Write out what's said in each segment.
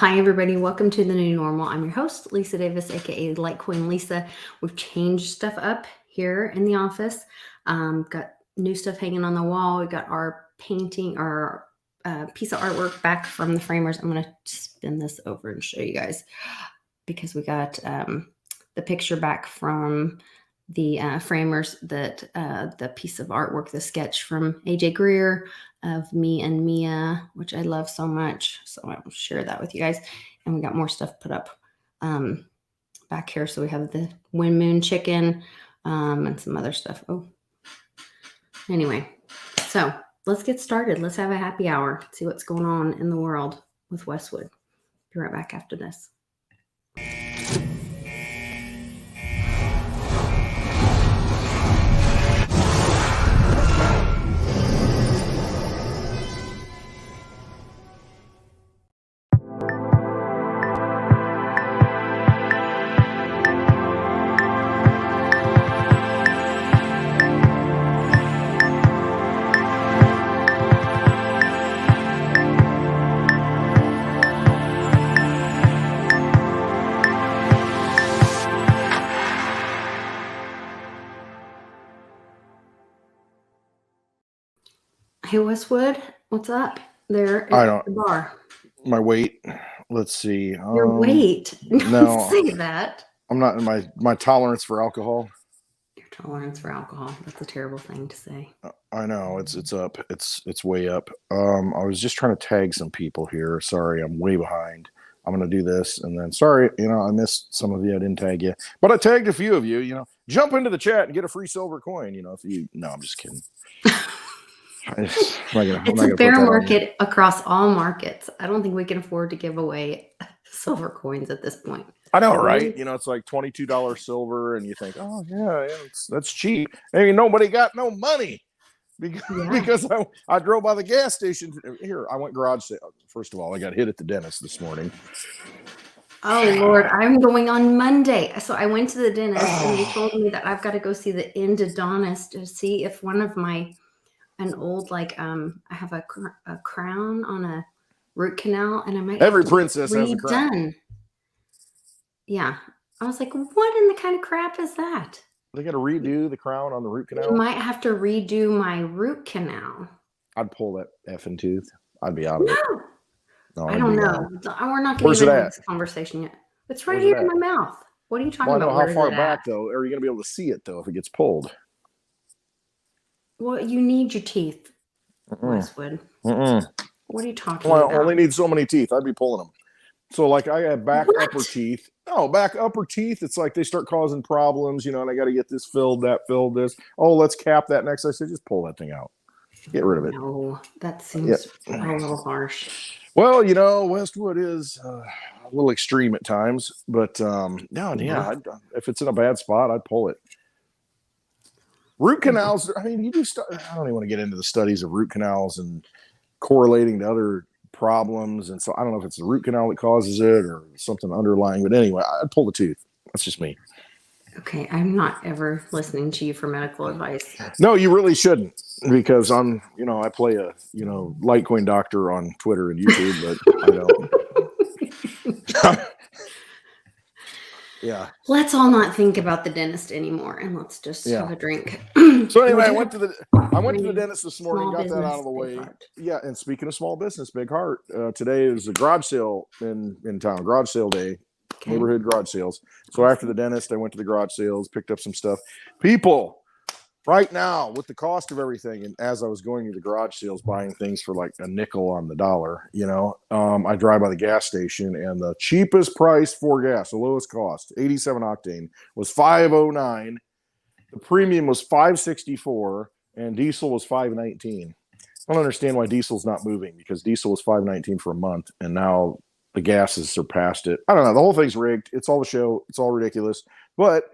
Hi, everybody. Welcome to the new normal. I'm your host, Lisa Davis, aka Litecoin Lisa. We've changed stuff up here in the office. Got new stuff hanging on the wall. We got our painting, our piece of artwork back from the framers. I'm going to spin this over and show you guys because we got the picture back from the framers, that the piece of artwork, the sketch from AJ Greer of me and Mia, which I love so much. So I will share that with you guys. And we got more stuff put up back here. So we have the Wind Moon chicken and some other stuff. Oh, anyway, so let's get started. Let's have a happy hour. See what's going on in the world with Westwood. Be right back after this. Hey, Westwood, what's up there at the bar? My weight. Let's see. Your weight? No, say that. I'm not in my tolerance for alcohol. Your tolerance for alcohol. That's a terrible thing to say. I know it's up. It's way up. I was just trying to tag some people here. Sorry, I'm way behind. I'm gonna do this and then sorry, I missed some of you. I didn't tag you, but I tagged a few of you. Jump into the chat and get a free silver coin. If you. No, I'm just kidding. It's a bear market across all markets. I don't think we can afford to give away silver coins at this point. I know, right? It's like $22 silver, and you think, oh yeah, that's cheap. Nobody got no money because I drove by the gas station. Here, I went garage sale. First of all, I got hit at the dentist this morning. Oh Lord, I'm going on Monday. So I went to the dentist and they told me that I've got to go see the endodontist to see if one of an old I have a crown on a root canal, and I might every princess has a crown. Yeah, I was like, what in the kind of crap is that? They got to redo the crown on the root canal. You might have to redo my root canal. I'd pull that effing tooth. I'd be out of it. No, I don't know. We're not going to get into this conversation yet. It's right here in my mouth. What are you talking about? How far back though? Are you going to be able to see it though if it gets pulled? Well, you need your teeth, Westwood. What are you talking about? I only need so many teeth. I'd be pulling them. So I have upper teeth. No, back upper teeth. It's like they start causing problems, and I got to get this filled, that filled, this. Oh, let's cap that next. I said, just pull that thing out. Get rid of it. No, that seems a little harsh. Well, Westwood is a little extreme at times, but if it's in a bad spot, I'd pull it. Root canals, I don't even want to get into the studies of root canals and correlating to other problems. And so I don't know if it's the root canal that causes it or something underlying. But anyway, I'd pull the tooth. That's just me. Okay. I'm not ever listening to you for medical advice. No, you really shouldn't, because I play a, Litecoin doctor on Twitter and YouTube, but I don't. Yeah. Let's all not think about the dentist anymore, and let's just have a drink. So anyway, I went to the dentist this morning, got that out of the way. Yeah, and speaking of small business, big heart. Today is a garage sale in town. Garage sale day, neighborhood garage sales. So after the dentist, I went to the garage sales, picked up some stuff. People, right now, with the cost of everything, and as I was going to the garage sales, buying things for like a nickel on the dollar, I drive by the gas station, and the cheapest price for gas, the lowest cost, 87 octane, was $5.09. The premium was $5.64, and diesel was $5.19. I don't understand why diesel's not moving, because diesel was $5.19 for a month, and now the gas has surpassed it. I don't know. The whole thing's rigged. It's all a show. It's all ridiculous. But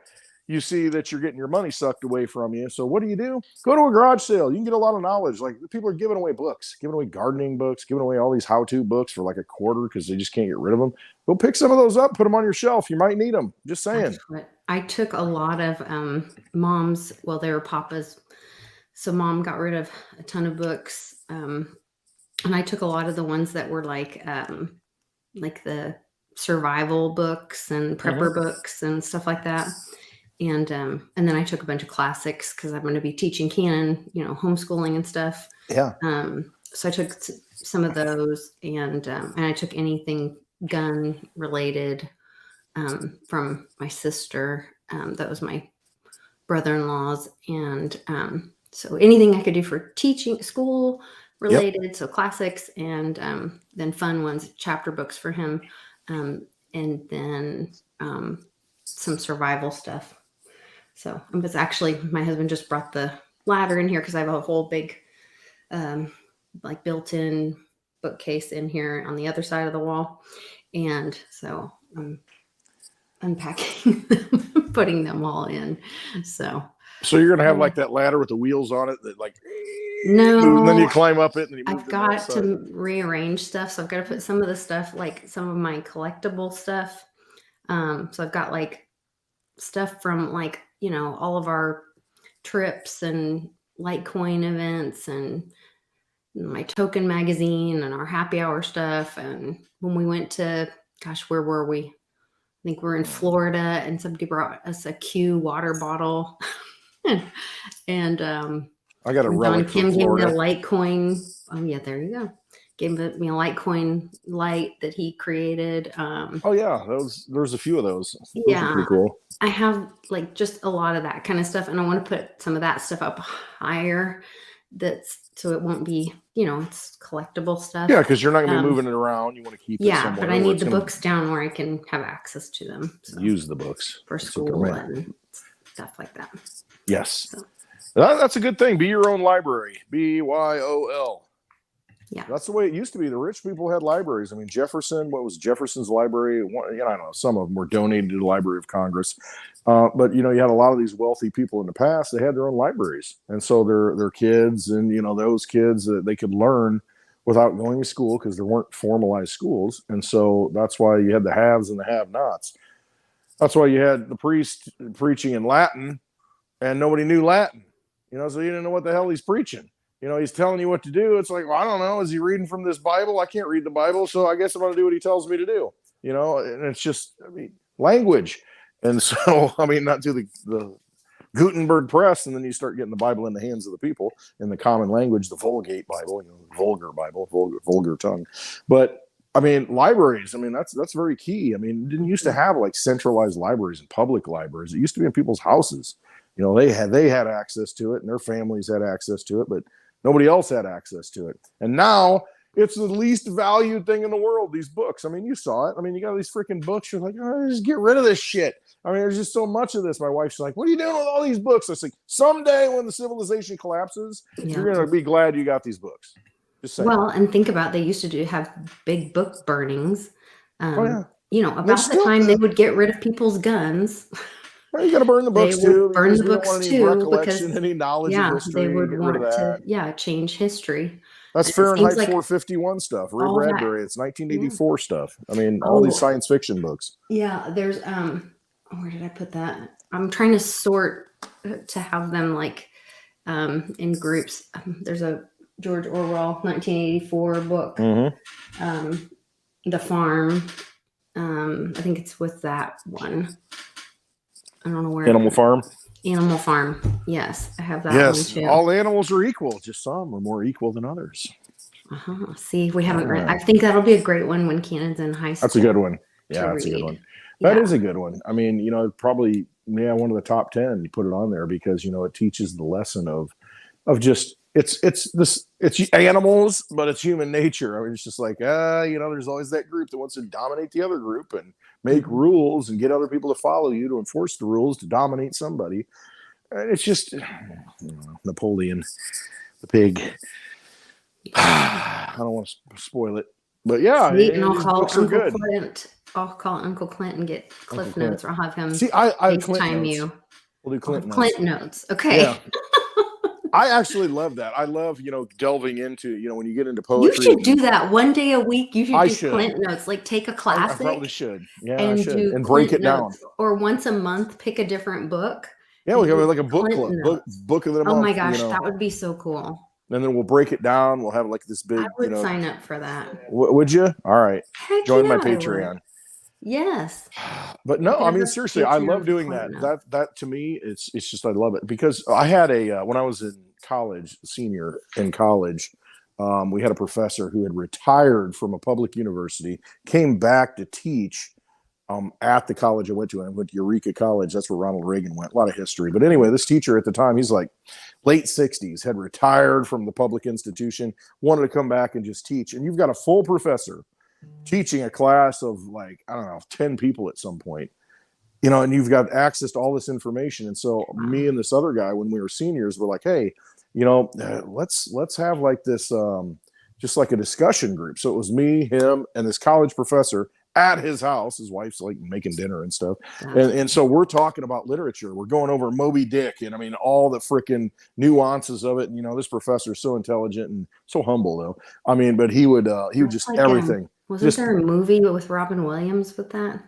you see that you're getting your money sucked away from you. So what do? Go to a garage sale. You can get a lot of knowledge. Like, people are giving away books, giving away gardening books, giving away all these how-to books for like a quarter because they just can't get rid of them. Go pick some of those up, put them on your shelf. You might need them. Just saying. I took a lot of mom's, well, they were papa's. So mom got rid of a ton of books. And I took a lot of the ones that were like, like the survival books and prepper books and stuff like that. And then I took a bunch of classics because I'm going to be teaching canon, homeschooling and stuff. Yeah. So I took some of those, and I took anything gun related from my sister. That was my brother-in-law's, and so anything I could do for teaching, school related, so classics, and then fun ones, chapter books for him, and then some survival stuff. So it was actually, my husband just brought the ladder in here because I have a whole big like built-in bookcase in here on the other side of the wall, and so I'm unpacking them, putting them all in. So you're gonna have like that ladder with the wheels on it that like no, and then you climb up it, and then you move. I've got to rearrange stuff, so I've got to put some of the stuff, like some of my collectible stuff. So I've got like stuff from like all of our trips and Litecoin events and my token magazine and our happy hour stuff. And when we went to, where were we? I think we're in Florida, and somebody brought us a Q water bottle. and I got a relic Kim from Florida. Gave me a Litecoin. Oh yeah, there you go. Gave me a Litecoin light that he created. Oh yeah, there's a few of those. Those are pretty cool. I have like just a lot of that kind of stuff, and I want to put some of that stuff up higher. So it won't be, it's collectible stuff. Yeah, because you're not going to be moving it around. You want to keep it somewhere. But I need the books down where I can have access to them. So use the books for school and stuff like that. Yes. So. That's a good thing. Be your own library. BYOL. Yeah. That's the way it used to be. The rich people had libraries. I mean, Jefferson's library? I don't know. Some of them were donated to the Library of Congress. But, you had a lot of these wealthy people in the past. They had their own libraries. And so their kids and, those kids, they could learn without going to school because there weren't formalized schools. And so that's why you had the haves and the have-nots. That's why you had the priest preaching in Latin and nobody knew Latin. So you didn't know what the hell he's preaching. He's telling you what to do. It's like, well, I don't know. Is he reading from this Bible? I can't read the Bible, so I guess I'm going to do what he tells me to do. And it's just, language. And so, not to the Gutenberg press, and then you start getting the Bible in the hands of the people in the common language, the Vulgate Bible, vulgar Bible, vulgar tongue. But libraries, that's very key. Didn't used to have like centralized libraries and public libraries. It used to be in people's houses. They had access to it, and their families had access to it, but nobody else had access to it. And now it's the least valued thing in the world, these books. You saw it. You got these freaking books. You're like, just get rid of this shit. There's just so much of this. My wife's like, what are you doing with all these books? I was like, someday when the civilization collapses, you're going to be glad you got these books. Just saying. Well, and think about, they used to have big book burnings. About the time they would get rid of people's guns. Well, you got to burn the books too. Burn the books too, because any knowledge of history, they would want to change history. That's Fahrenheit 451 stuff. Ray Bradbury. It's 1984 stuff. All these science fiction books. Yeah, there's where did I put that? I'm trying to sort to have them like in groups. There's a George Orwell 1984 book. The Farm. I think it's with that one. I don't know where. Animal Farm. Animal Farm. Yes, I have that one too. All animals are equal. Just some are more equal than others. See, we haven't read. I think that'll be a great one when Cannon's in high school. That's a good one. Yeah, that's a good one. That is a good one. Probably one of the top 10. You put it on there because it teaches the lesson of just it's animals, but it's human nature. It's just like there's always that group that wants to dominate the other group and make rules and get other people to follow you to enforce the rules to dominate somebody. And it's just Napoleon, the pig. I don't want to spoil it, but yeah, and I'll call Uncle Clint. I'll call Uncle Clint and get Cliff Notes, or I'll have him FaceTime you. We'll do Clint Notes. Okay. Yeah. I actually love that. I love, delving into, when you get into poetry. You should do that one day a week. You should do Clint Notes. Like take a classic. I probably should. Yeah, and I should. And break it down. Or once a month, pick a different book. Yeah, we have like a book club. Book of the month. Oh my gosh, that would be so cool. and then we'll break it down. We'll have like this big, I would sign up for that. Would you? All right. Heck Join yeah, my Patreon. Yes. But no, I mean, seriously, I love doing that. That to me, it's just, I love it, because I had when I was in college, senior in college, we had a professor who had retired from a public university, came back to teach at the college I went to. And I went to Eureka College. That's where Ronald Reagan went. A lot of history. But anyway, this teacher at the time, he's like late 60s, had retired from the public institution, wanted to come back and just teach. And you've got a full professor teaching a class of like, I don't know, 10 people at some point, and you've got access to all this information. And so me and this other guy, when we were seniors, were like, hey, let's have like this, just like a discussion group. So it was me, him, and this college professor at his house. His wife's like making dinner and stuff. And so we're talking about literature. We're going over Moby Dick, and I mean, all the freaking nuances of it. And, this professor is so intelligent and so humble, though. I mean, but he would just like everything. Wasn't there a movie with Robin Williams with that?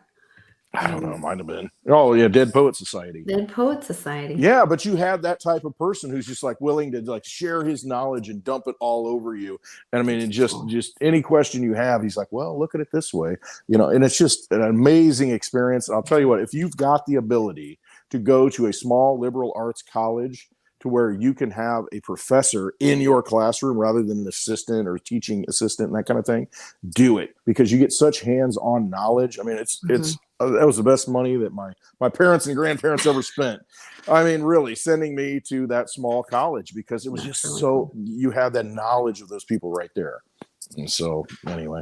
I don't know. Might have been. Oh yeah, Dead Poet Society. Dead Poet Society. Yeah, but you have that type of person who's just like willing to like share his knowledge and dump it all over you. And I mean, and just any question you have, he's like, well, look at it this way, And it's just an amazing experience. And I'll tell you what, if you've got the ability to go to a small liberal arts college to where you can have a professor in your classroom rather than an assistant or teaching assistant and that kind of thing, do it, because you get such hands-on knowledge. I mean, it's that was the best money that my parents and grandparents ever spent. I mean, really sending me to that small college, because it was just so, you have that knowledge of those people right there. And so anyway,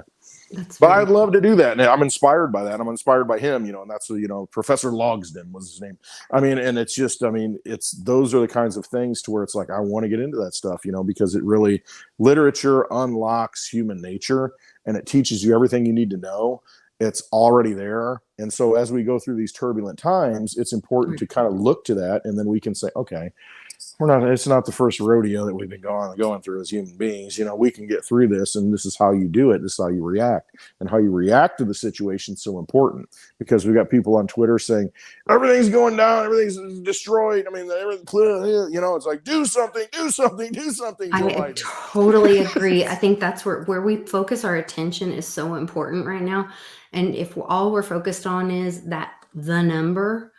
but I'd love to do that. And I'm inspired by that. I'm inspired by him, and that's, Professor Logsdon was his name. I mean, and it's just, those are the kinds of things to where it's like, I want to get into that stuff, because it really, literature unlocks human nature and it teaches you everything you need to know. It's already there. And so as we go through these turbulent times, it's important to kind of look to that. And then we can say, okay, it's not the first rodeo that we've been going through as human beings. We can get through this, and this is how you do it. This is how you react, and how you react to the situation is so important, because we've got people on Twitter saying everything's going down, everything's destroyed. I mean, it's like, do something. I totally agree. I think that's where we focus our attention is so important right now. And if all we're focused on is the number,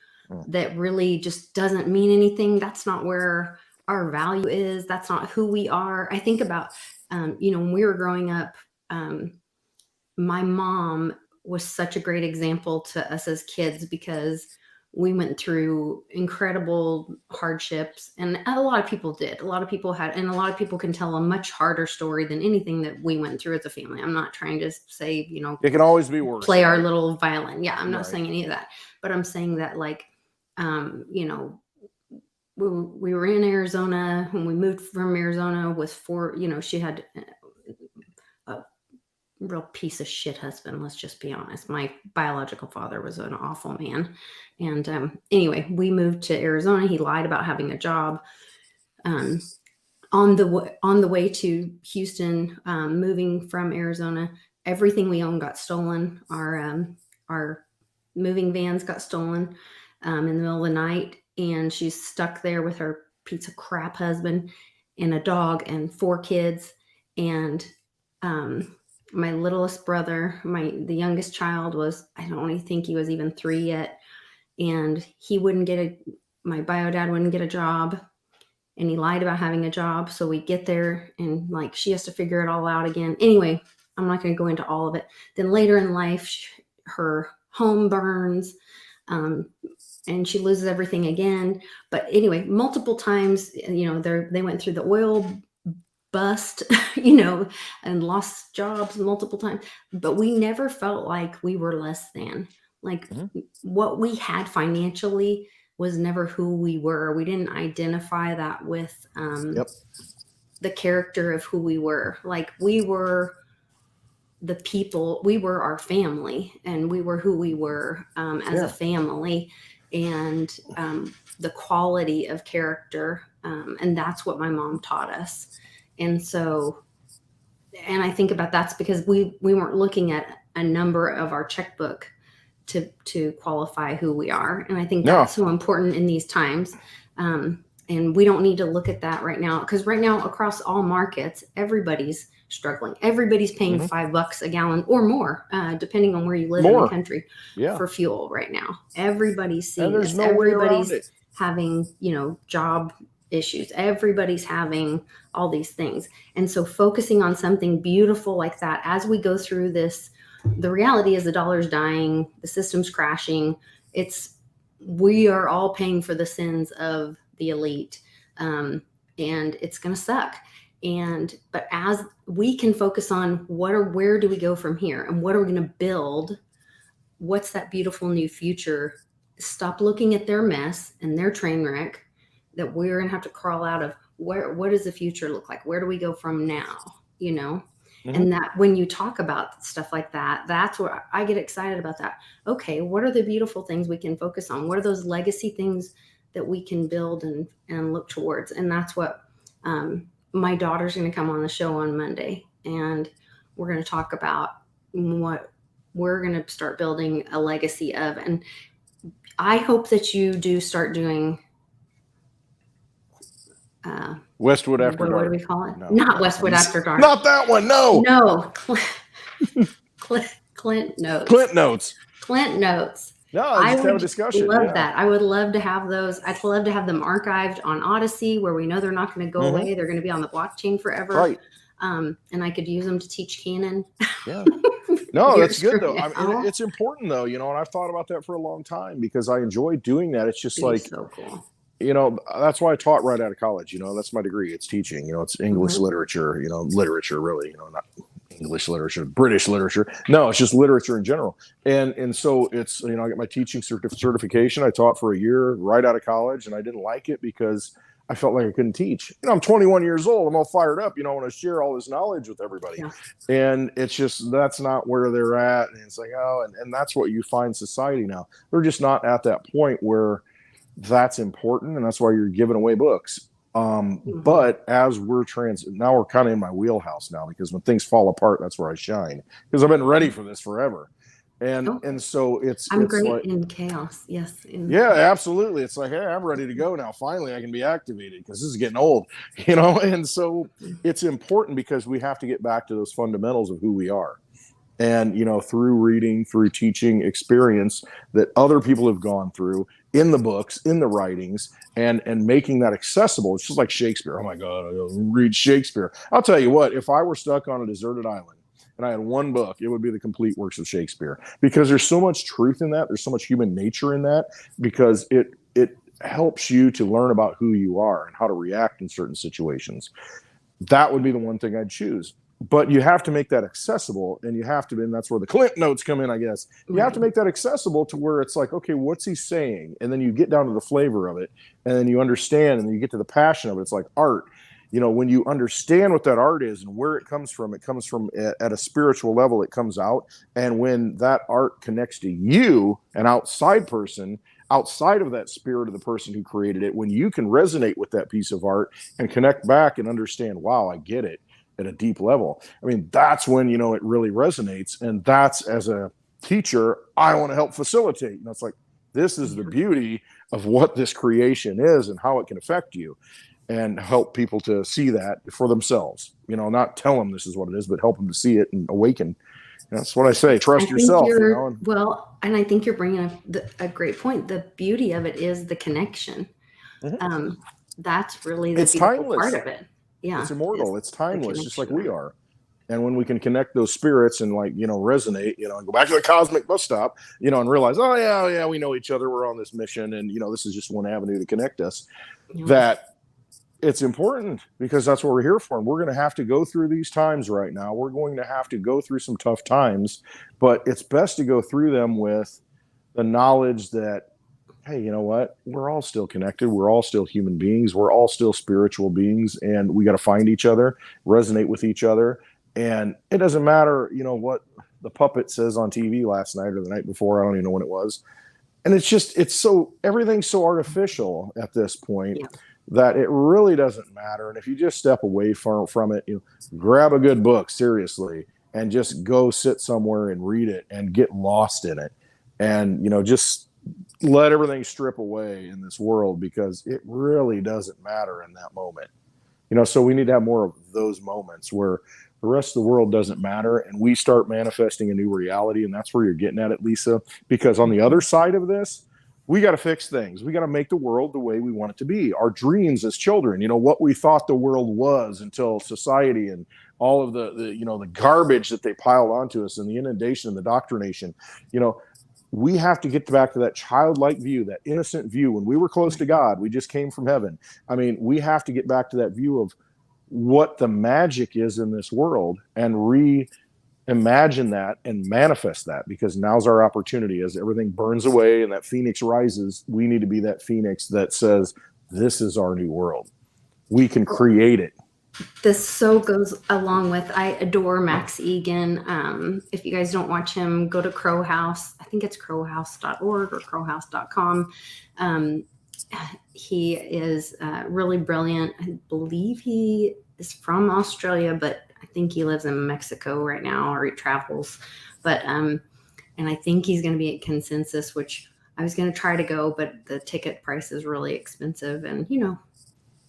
that really just doesn't mean anything. That's not where our value is. That's not who we are. I think about, when we were growing up, my mom was such a great example to us as kids, because we went through incredible hardships, and a lot of people did. A lot of people had, and a lot of people can tell a much harder story than anything that we went through as a family. I'm not trying to say, it can always be worse. Play our little violin. Yeah, I'm not saying any of that, but I'm saying that, like, we were in Arizona when we moved from Arizona with she had a real piece of shit husband. Let's just be honest. My biological father was an awful man. And anyway, we moved to Arizona. He lied about having a job. On the way to Houston, moving from Arizona, everything we owned got stolen. Our moving vans got stolen in the middle of the night, and she's stuck there with her piece of crap husband and a dog and 4 kids. And my littlest brother, the youngest child, I don't even think he was even 3 yet, and my bio dad wouldn't get a job, and he lied about having a job. So we get there, and like, she has to figure it all out again. Anyway, I'm not going to go into all of it. Then later in life, her home burns, and she loses everything again. But anyway, multiple times, they went through the oil bust, and lost jobs multiple times. But we never felt like we were less than. Like, what we had financially was never who we were. We didn't identify that with the character of who we were. Like, we were the people, we were our family, and we were who we were as a family, and the quality of character, and that's what my mom taught us. And so, and I think about that's because we weren't looking at a number of our checkbook to qualify who we are. And I think that's so important in these times. And we don't need to look at that right now, because right now across all markets, everybody's struggling. Everybody's paying $5 a gallon or more, depending on where you live in the country, for fuel right now. Everybody's seeing there's this. no way around Everybody's it. having, job issues. Everybody's having all these things. And so focusing on something beautiful like that as we go through this, the reality is the dollar's dying, the system's crashing. We are all paying for the sins of the elite, and it's going to suck. But as we can focus on where do we go from here, and what are we going to build? What's that beautiful new future? Stop looking at their mess and their train wreck that we're going to have to crawl out of. What does the future look like? Where do we go from now? And that when you talk about stuff like that, that's where I get excited about that. Okay, what are the beautiful things we can focus on? What are those legacy things that we can build and look towards? And that's what my daughter's going to come on the show on Monday, and we're going to talk about what we're going to start building a legacy of. And I hope that you do start doing Westwood After Dark. What do we call it? No, not Westwood After Dark. Not that one. No. Clint Notes. Clint Notes. Clint Notes. No, I just have a discussion. Love that. I would love to have those. I'd love to have them archived on Odyssey, where we know they're not going to go away. They're going to be on the blockchain forever. Right. And I could use them to teach canon. Yeah. No, that's good though. I mean, it's important though, and I've thought about that for a long time because I enjoy doing that. It's just like, so cool. That's why I taught right out of college. That's my degree. It's teaching. It's English literature. Literature really. Not English literature, British literature. No, it's just literature in general. And so it's I got my teaching certification. I taught for a year right out of college, and I didn't like it because I felt like I couldn't teach. I'm 21 years old. I'm all fired up. I want to share all this knowledge with everybody. Yeah. And it's just that's not where they're at. And it's like and that's what you find society now. They're just not at that point where that's important, and that's why you're giving away books. But as we're now we're kind of in my wheelhouse now, because when things fall apart, that's where I shine, because I've been ready for this forever. And so I'm great like, in chaos. Yes. Yeah, absolutely. It's like, hey, I'm ready to go now. Finally, I can be activated because this is getting old, and so it's important because we have to get back to those fundamentals of who we are. And, through reading, through teaching experience that other people have gone through in the books, in the writings, and making that accessible. It's just like Shakespeare. Oh my God, I read Shakespeare. I'll tell you what, if I were stuck on a deserted island and I had one book, it would be the complete works of Shakespeare, because there's so much truth in that. There's so much human nature in that, because it helps you to learn about who you are and how to react in certain situations. That would be the one thing I'd choose. But you have to make that accessible, and that's where the Clint Notes come in, I guess. You have to make that accessible to where it's like, okay, what's he saying? And then you get down to the flavor of it, and then you understand, and then you get to the passion of it. It's like art. When you understand what that art is and where it comes from at a spiritual level, it comes out. And when that art connects to you, an outside person, outside of that spirit of the person who created it, when you can resonate with that piece of art and connect back and understand, wow, I get it, at a deep level. I mean, that's when, it really resonates. And that's, as a teacher, I want to help facilitate. It's like, this is the beauty of what this creation is and how it can affect you, and help people to see that for themselves, not tell them this is what it is, but help them to see it and awaken. That's what I say. Trust yourself. Well, and I think you're bringing a great point. The beauty of it is the connection. That's really the beautiful part of it. Yeah, it's immortal. It's timeless, just like we are. And when we can connect those spirits and resonate, and go back to the cosmic bus stop, and realize, oh yeah, we know each other. We're on this mission, and this is just one avenue to connect us. Yeah. That it's important, because that's what we're here for. And we're going to have to go through these times right now. We're going to have to go through some tough times, but it's best to go through them with the knowledge that, hey, you know what? We're all still connected. We're all still human beings. We're all still spiritual beings, and we got to find each other, resonate with each other. And it doesn't matter, what the puppet says on TV last night or the night before. I don't even know when it was. And everything's so artificial at this point that it really doesn't matter. And if you just step away from it, grab a good book, seriously, and just go sit somewhere and read it and get lost in it. And, just let everything strip away in this world, because it really doesn't matter in that moment. So we need to have more of those moments where the rest of the world doesn't matter and we start manifesting a new reality. And that's where you're getting at it, Lisa, because on the other side of this, we got to fix things. We got to make the world the way we want it to be. Our dreams as children, what we thought the world was until society and all of the garbage that they piled onto us and the inundation and the indoctrination, we have to get back to that childlike view, that innocent view. When we were close to God, we just came from heaven. I mean, we have to get back to that view of what the magic is in this world and reimagine that and manifest that, because now's our opportunity. As everything burns away and that phoenix rises, we need to be that phoenix that says, this is our new world. We can create it. This so goes along with, I adore Max Egan. If you guys don't watch him, go to Crow House. I think it's crowhouse.org or crowhouse.com. He is really brilliant. I believe he is from Australia, but I think he lives in Mexico right now, or he travels. But and I think he's going to be at Consensus, which I was going to try to go, but the ticket price is really expensive, and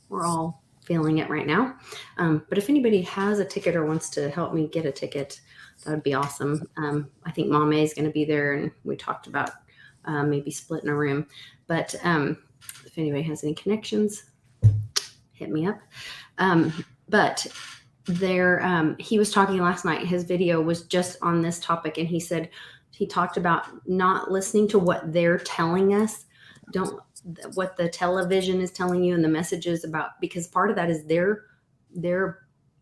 we're all feeling it right now. But if anybody has a ticket or wants to help me get a ticket, that would be awesome. I think Mom A is going to be there, and we talked about maybe splitting a room. But if anybody has any connections, hit me up. But there, he was talking last night. His video was just on this topic, and he talked about not listening to what they're telling us. What the television is telling you and the messages about, because part of that is they're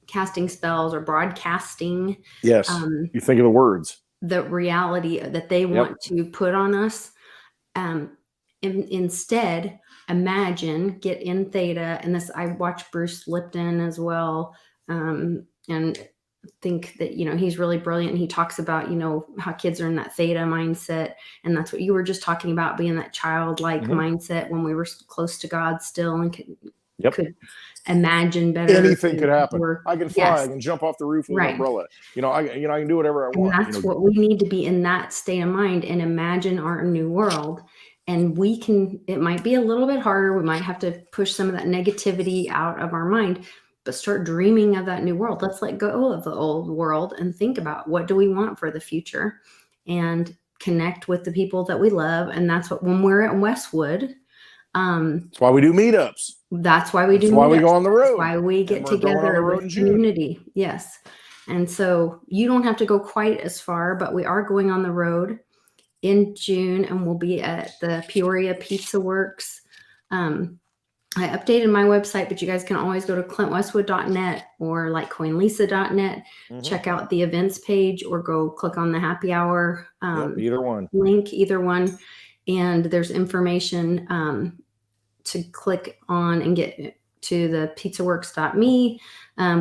casting spells or broadcasting. Yes. You think of the words, the reality that they want to put on us. Instead, imagine, get in theta. And this, I watched Bruce Lipton as well. And think that, he's really brilliant. And he talks about, how kids are in that theta mindset. And that's what you were just talking about, being that childlike mindset when we were close to God still and could imagine better. Anything could happen. I can fly. Yes. I can jump off the roof with an umbrella. I can do whatever I want. And that's what we need to be, in that state of mind, and imagine our new world. And it might be a little bit harder. We might have to push some of that negativity out of our mind, but start dreaming of that new world. Let's let go of the old world and think about, what do we want for the future, and connect with the people that we love. And that's what, when we're at Westwood, that's why we do meetups. That's why we do. That's why we go on the road. That's why we get together with community. Yes. And so you don't have to go quite as far, but we are going on the road in June, and we'll be at the Peoria Pizza Works. I updated my website, but you guys can always go to clintwestwood.net or litecoinlisa.net, check out the events page, or go click on the happy hour either one link, either one. And there's information to click on and get to the pizzaworks.me,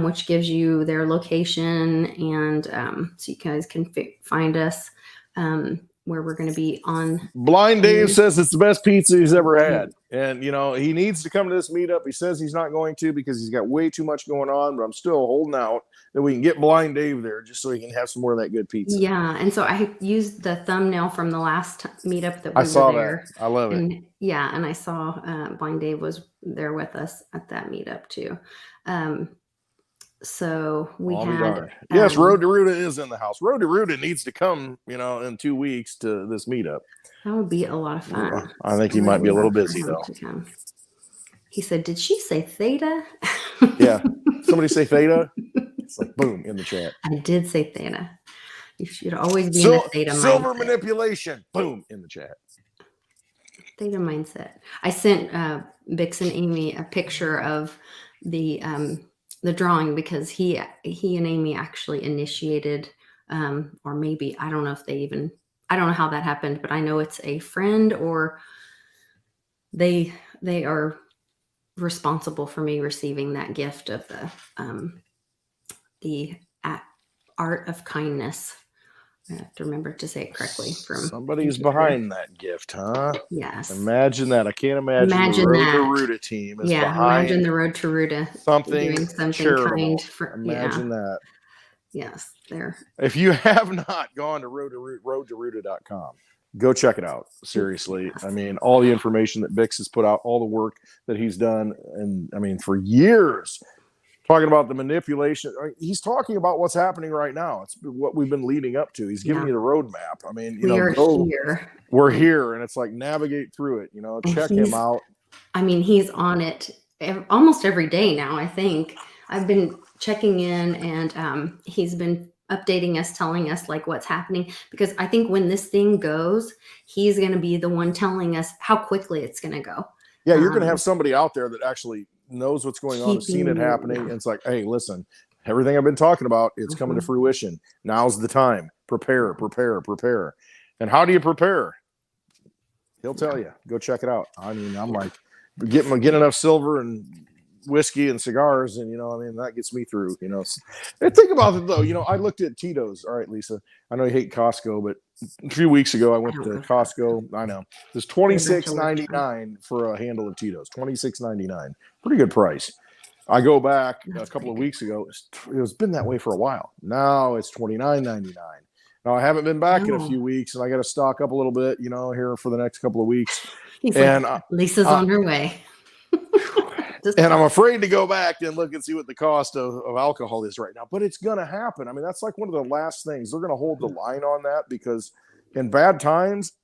which gives you their location. And so you guys can find us where we're going to be on. Blind Dave says it's the best pizza he's ever had. And, he needs to come to this meetup. He says he's not going to because he's got way too much going on, but I'm still holding out that we can get Blind Dave there just so he can have some more of that good pizza. Yeah. And so I used the thumbnail from the last meetup that we I saw were there. That. I love it. Yeah. And I saw Blind Dave was there with us at that meetup too. So we had. Yes, Road to Ruta is in the house. Road to Ruta needs to come, in 2 weeks to this meetup. That would be a lot of fun. Yeah, I think he might be a little busy though. He said, "Did she say theta?" Yeah. Somebody say theta? It's like boom in the chat. I did say theta. You should always be in a theta mindset. Silver manipulation. Boom in the chat. Theta mindset. I sent Bix and Amy a picture of the drawing, because he and Amy actually initiated, or maybe, I don't know if I don't know how that happened, but I know it's a friend, or they are responsible for me receiving that gift of the art of kindness. I have to remember to say it correctly. Somebody's behind that gift, huh? Yes. Imagine that. I can't imagine the Road to Ruta team is behind. Imagine the Road to Ruta doing something kind. Imagine that. Yes, there. If you have not gone to roadtoruta.com, Go check it out. Seriously. I mean, all the information that Bix has put out, all the work that he's done. And I mean, for years, talking about the manipulation. He's talking about what's happening right now. It's what we've been leading up to. He's giving you the roadmap. I mean, here. We're here, and it's like navigate through it. Check him out. I mean, he's on it almost every day now. I think I've been checking in, and he's been updating us, telling us like what's happening, because I think when this thing goes, he's going to be the one telling us how quickly it's going to go. Yeah, you're going to have somebody out there that actually knows what's going on, has seen it happening. And it's like, hey, listen, everything I've been talking about, it's coming to fruition. Now's the time. Prepare. And how do you prepare? He'll tell you. Go check it out. I mean, I'm like, get enough silver and whiskey and cigars, and that gets me through. And think about it though. I looked at Tito's. All right, Lisa, I know you hate Costco, but a few weeks ago I went to Costco. I know there's $26.99 for a handle of Tito's. $26.99, pretty good price. I go back a couple of weeks ago. It's been that way for a while. Now it's $29.99. Now I haven't been back in a few weeks, and I got to stock up a little bit, here for the next couple of weeks. Lisa's on her way. And I'm afraid to go back and look and see what the cost of alcohol is right now. But it's going to happen. I mean, that's like one of the last things. They're going to hold the line on that, because in bad times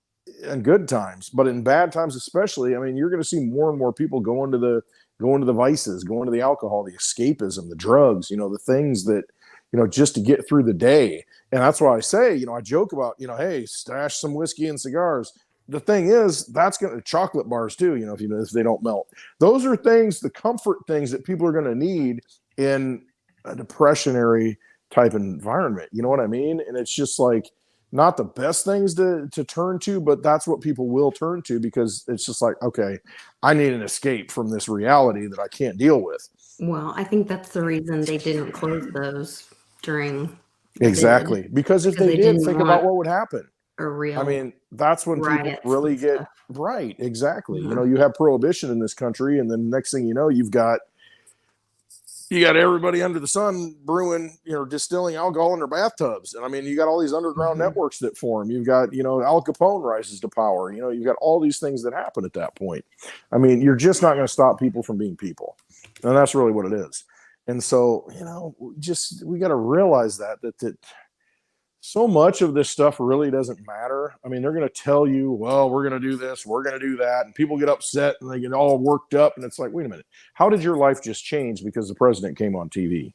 and good times, but in bad times especially, I mean, you're going to see more and more people going to the vices, going to the alcohol, the escapism, the drugs, the things that, just to get through the day. And that's why I say, I joke about, hey, stash some whiskey and cigars. The thing is, that's going to chocolate bars too, if they don't melt. Those are things, the comfort things that people are going to need in a depressionary type environment. You know what I mean? And it's just like not the best things to turn to, but that's what people will turn to, because it's just like, okay, I need an escape from this reality that I can't deal with. Well, I think that's the reason they didn't close those during. Exactly. Because if they did, think about what would happen. I mean, that's when people really get right. Exactly. You have prohibition in this country, and then next thing you know, you've got everybody under the sun brewing, distilling alcohol in their bathtubs. And I mean, you got all these underground networks that form. You've got, Al Capone rises to power. You've got all these things that happen at that point. I mean, you're just not going to stop people from being people. And that's really what it is. And so, we got to realize that so much of this stuff really doesn't matter. I mean, they're going to tell you, well, we're going to do this, we're going to do that. And people get upset and they get all worked up. And it's like, wait a minute, how did your life just change because the president came on TV?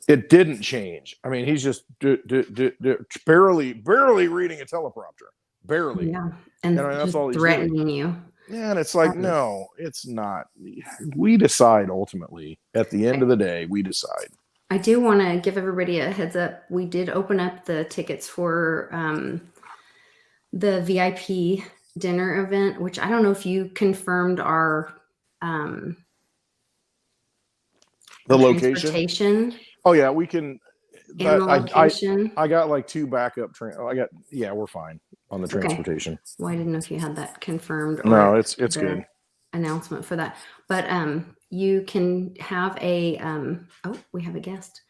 It didn't change. I mean, he's just barely reading a teleprompter. Barely. Yeah. And that's all he's threatening you. Yeah, and it's like, no, it's not. We decide ultimately. At the end of the day, we decide. I do want to give everybody a heads up. We did open up the tickets for the VIP dinner event, which I don't know if you confirmed our the location. Oh yeah, we can. And the location. I got like 2 backup we're fine on the transportation. Well, I didn't know if you had that confirmed. No, it's good. Announcement for that, but you can have a we have a guest.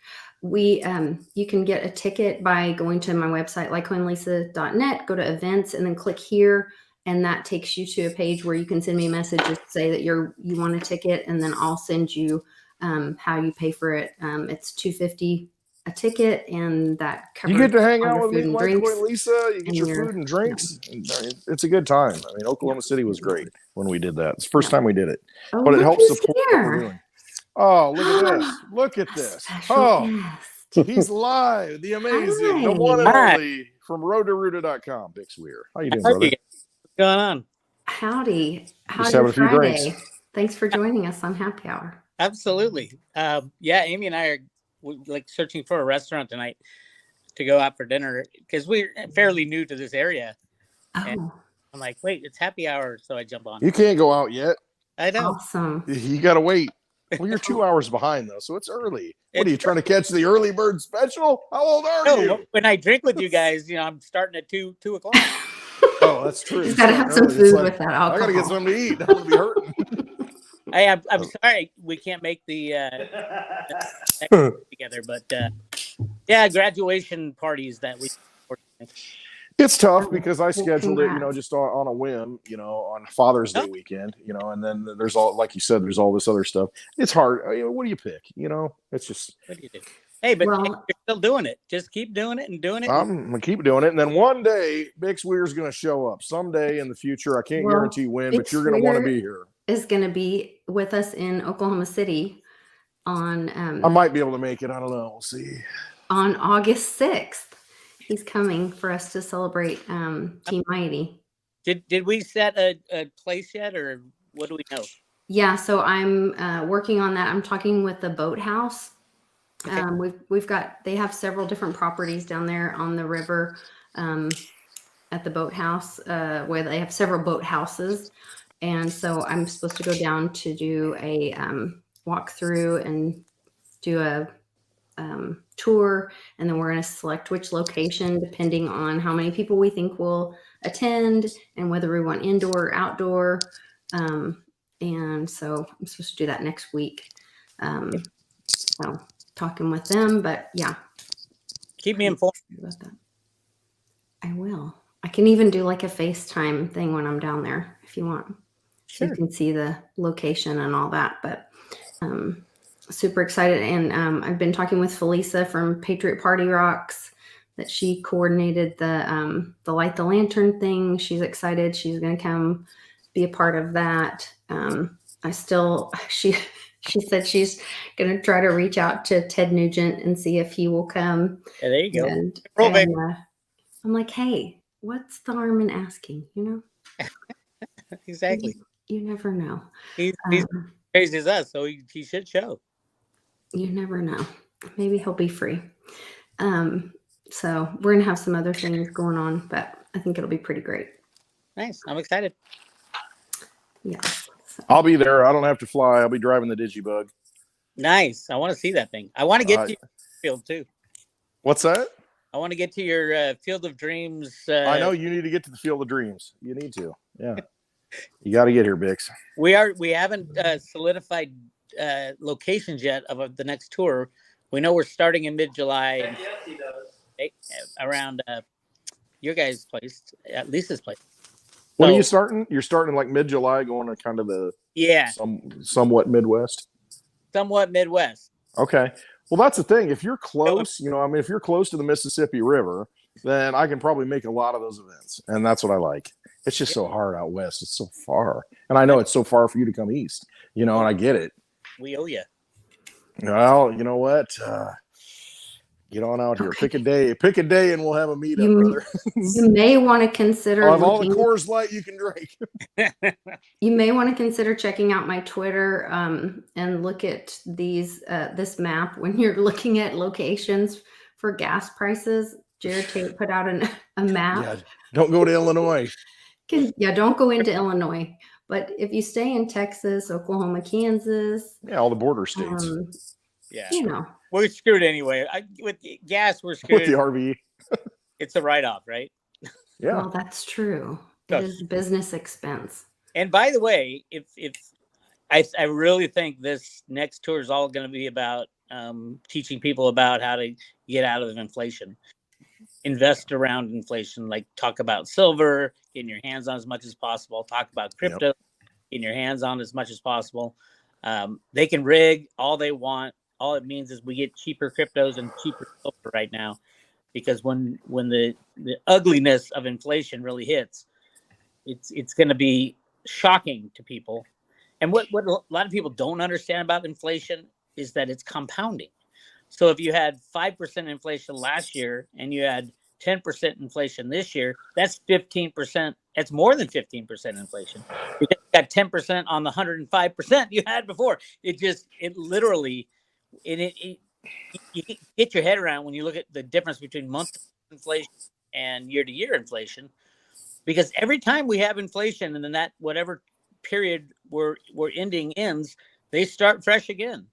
You can get a ticket by going to my website, likecoinlisa.net, go to events, and then click here, and that takes you to a page where you can send me a message to say that you want a ticket, and then I'll send you how you pay for it. It's $250 a ticket, and that covers you get to hang out with me, Likecoin Lisa. You get your food and drinks. It's a good time. I mean, Oklahoma City was great when we did that. It's the first time we did it, but it helps support what we're doing. Oh, look at this! Look at this! Oh, he's live. The amazing, the one and only from roadtoruta.com. Bix Weir. How you doing, brother? What's going on? Howdy. Just having a few drinks. Thanks for joining us on Happy Hour. Absolutely. Amy and I are searching for a restaurant tonight to go out for dinner because we're fairly new to this area. And I'm like, wait, it's Happy Hour, so I jump on. You can't go out yet. I know. Awesome. You got to wait. Well, you're 2 hours behind though, so it's early. What are you trying to catch the early bird special? How old are you? When I drink with you guys, I'm starting at 2 o'clock. Oh, that's true. You got to have some food with that alcohol. I got to get something to eat. I'm going to be hurting. Hey, I'm sorry we can't make the together, but graduation parties that we. It's tough because I scheduled it, just on a whim, on Father's Day weekend, and then there's all, like you said, there's all this other stuff. It's hard. What do you pick? It's just. What do you do? Hey, but you're still doing it. Just keep doing it and doing it. I'm going to keep doing it. And then one day, Bix Weir's going to show up someday in the future. I can't guarantee when, but you're going to want to be here. Is going to be with us in Oklahoma City on. I might be able to make it. I don't know. We'll see. On August 6th. He's coming for us to celebrate Team Mighty. Did we set a place yet, or what do we know? Yeah, so I'm working on that. I'm talking with the Boathouse. Okay. They have several different properties down there on the river at the Boathouse where they have several boathouses. And so I'm supposed to go down to do a walkthrough and do a tour, and then we're going to select which location depending on how many people we think will attend and whether we want indoor or outdoor. And so I'm supposed to do that next week. So talking with them, but yeah. Keep me informed about that. I will. I can even do like a FaceTime thing when I'm down there if you want. Sure. So you can see the location and all that, but super excited. And I've been talking with Felisa from Patriot Party Rocks that she coordinated the Light the Lantern thing. She's excited. She's going to come be a part of that. She said she's going to try to reach out to Ted Nugent and see if he will come. Yeah, there you go. And I'm like, hey, what's the harm in asking, Exactly. You never know. He's crazy as us, so he should show. You never know. Maybe he'll be free. So we're going to have some other things going on, but I think it'll be pretty great. Nice. I'm excited. Yeah. So. I'll be there. I don't have to fly. I'll be driving the Digibug. Nice. I want to see that thing. I want to get to your field too. What's that? I want to get to your Field of Dreams. I know you need to get to the Field of Dreams. You need to. Yeah. You got to get here, Bix. We haven't solidified locations yet of the next tour. We know we're starting in mid-July. Yes, he does. Around your guys' place, at Lisa's place. When are you starting? You're starting like mid-July, going to kind of the somewhat Midwest. Somewhat Midwest. Okay. Well, that's the thing. If you're close, if you're close to the Mississippi River, then I can probably make a lot of those events, and that's what I like. It's just so hard out west. It's so far, and I know it's so far for you to come east. And I get it. We owe you. Well, you know what? Get on out here. Pick a day, and we'll have a meetup, brother. You may want to consider. Of all the Coors Light you can drink. You may want to consider checking out my Twitter and look at this map when you're looking at locations for gas prices. Jared Tate put out a map. Yeah, don't go to Illinois. Don't go into Illinois. But if you stay in Texas, Oklahoma, Kansas. Yeah, all the border states. We're screwed anyway. With gas, we're screwed. With the RV. It's a write-off, right? Yeah. Well, that's true. It is a business expense. And by the way, if I really think this next tour is all going to be about teaching people about how to get out of inflation. Invest around inflation, like talk about silver, getting your hands on as much as possible, talk about crypto, getting your hands on as much as possible. They can rig all they want. All it means is we get cheaper cryptos and cheaper silver right now, because when the ugliness of inflation really hits, it's going to be shocking to people. And what a lot of people don't understand about inflation is that it's compounding. So if you had 5% inflation last year and you had 10% inflation this year, that's 15%. That's more than 15% inflation. You got 10% on the 105% you had before. It literally, you get your head around when you look at the difference between monthly inflation and year-to-year inflation, because every time we have inflation and then that whatever period we're ending ends, they start fresh again.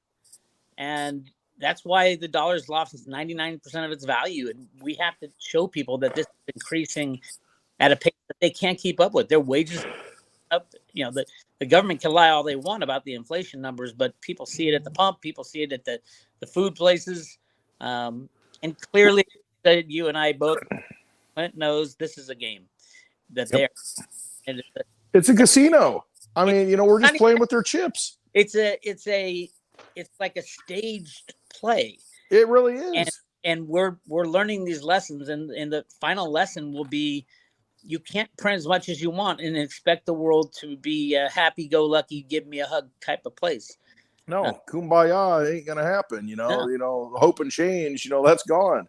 And that's why the dollar's lost 99% of its value. And we have to show people that this is increasing at a pace that they can't keep up with. Their wages up. The government can lie all they want about the inflation numbers, but people see it at the pump. People see it at the food places. And clearly, you and I both, Clint knows this is a game that Yep. they're. It's a casino. I mean, we're just playing with their chips. It's like a staged play. It really is. And we're learning these lessons, and the final lesson will be, you can't print as much as you want and expect the world to be a happy-go-lucky, give me a hug type of place. No, kumbaya ain't gonna happen. Hope and change. That's gone.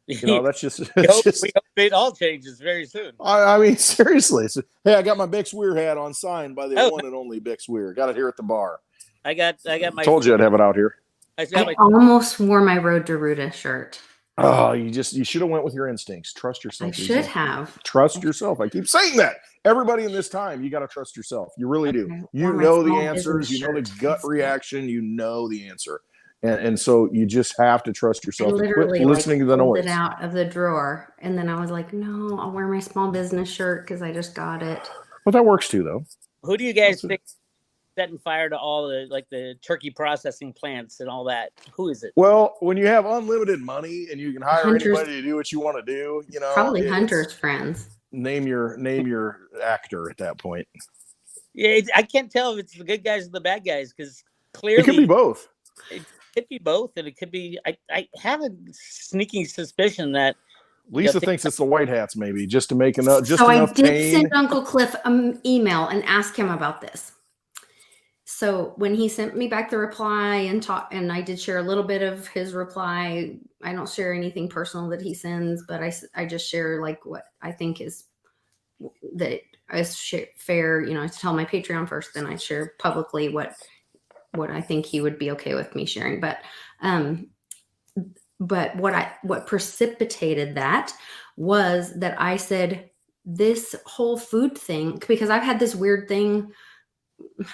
That's just. We hope it all changes very soon. I mean, seriously. So, hey, I got my Bix Weir hat on, signed by the one and only Bix Weir. Got it here at the bar. I got my. Told you I'd have it out here. I almost wore my Road to Ruta shirt. Oh, you should have went with your instincts. Trust yourself. I should have. Trust yourself. I keep saying that. Everybody in this time, you got to trust yourself. You really do. You know the answers. You know the gut reaction. You know the answer. And so you just have to trust yourself. Literally, quit listening to the noise. It out of the drawer, and then I was like, "No, I'll wear my small business shirt because I just got it." Well, that works too, though. Who do you guys think setting fire to all the turkey processing plants and all that? Who is it? Well, when you have unlimited money and you can hire anybody to do what you want to do, probably Hunter's friends. Name your actor at that point. Yeah, I can't tell if it's the good guys or the bad guys, because clearly it could be both. It could be both, and it could be. I have a sneaking suspicion that Lisa thinks it's the white hats, maybe, just to make enough. So I did send Uncle Cliff an email and ask him about this. So when he sent me back the reply and I did share a little bit of his reply. I don't share anything personal that he sends, but I just share like what I think is that is fair. I tell my Patreon first, then I share publicly what I think he would be okay with me sharing. But what precipitated that was that I said this whole food thing, because I've had this weird thing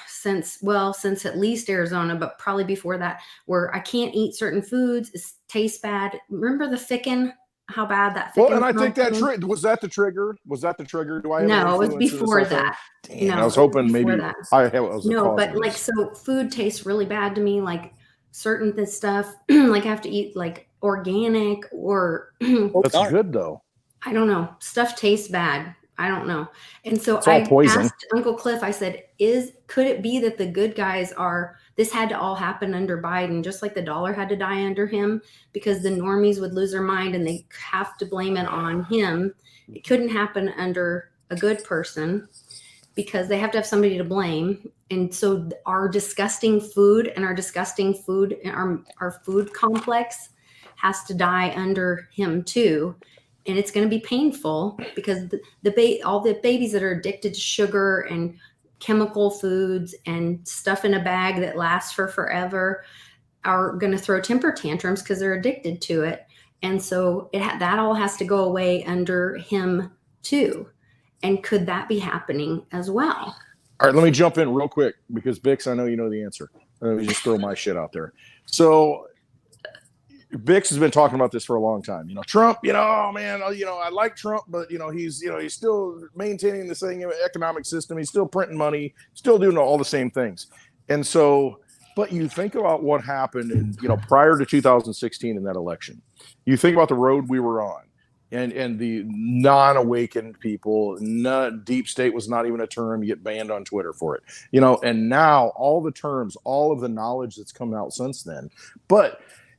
since at least Arizona, but probably before that, where I can't eat certain foods. It tastes bad. Remember the Ficken? How bad that Ficken? Well, and I think that was that the trigger? Was that the trigger? Do I have no? It was before that. Damn, no, I was hoping maybe that. No, but like, so food tastes really bad to me. Like certain stuff, like I have to eat like organic or. That's good though. I don't know. Stuff tastes bad. I don't know. And so I asked Uncle Cliff, I said, could it be that the good guys this had to all happen under Biden, just like the dollar had to die under him, because the normies would lose their mind and they have to blame it on him. It couldn't happen under a good person because they have to have somebody to blame. And so our disgusting food and our food complex has to die under him too. And it's going to be painful because all the babies that are addicted to sugar and chemical foods and stuff in a bag that lasts for forever are going to throw temper tantrums because they're addicted to it. And so that all has to go away under him too. And could that be happening as well? All right, let me jump in real quick because Bix, I know you know the answer. Let me just throw my shit out there. So Bix has been talking about this for a long time. Trump, oh man, I like Trump, but he's still maintaining the same economic system. He's still printing money, still doing all the same things. And so, but you think about what happened in, prior to 2016 in that election. You think about the road we were on and the non-awakened people, deep state was not even a term. You get banned on Twitter for it, and now all the terms, all of the knowledge that's come out since then.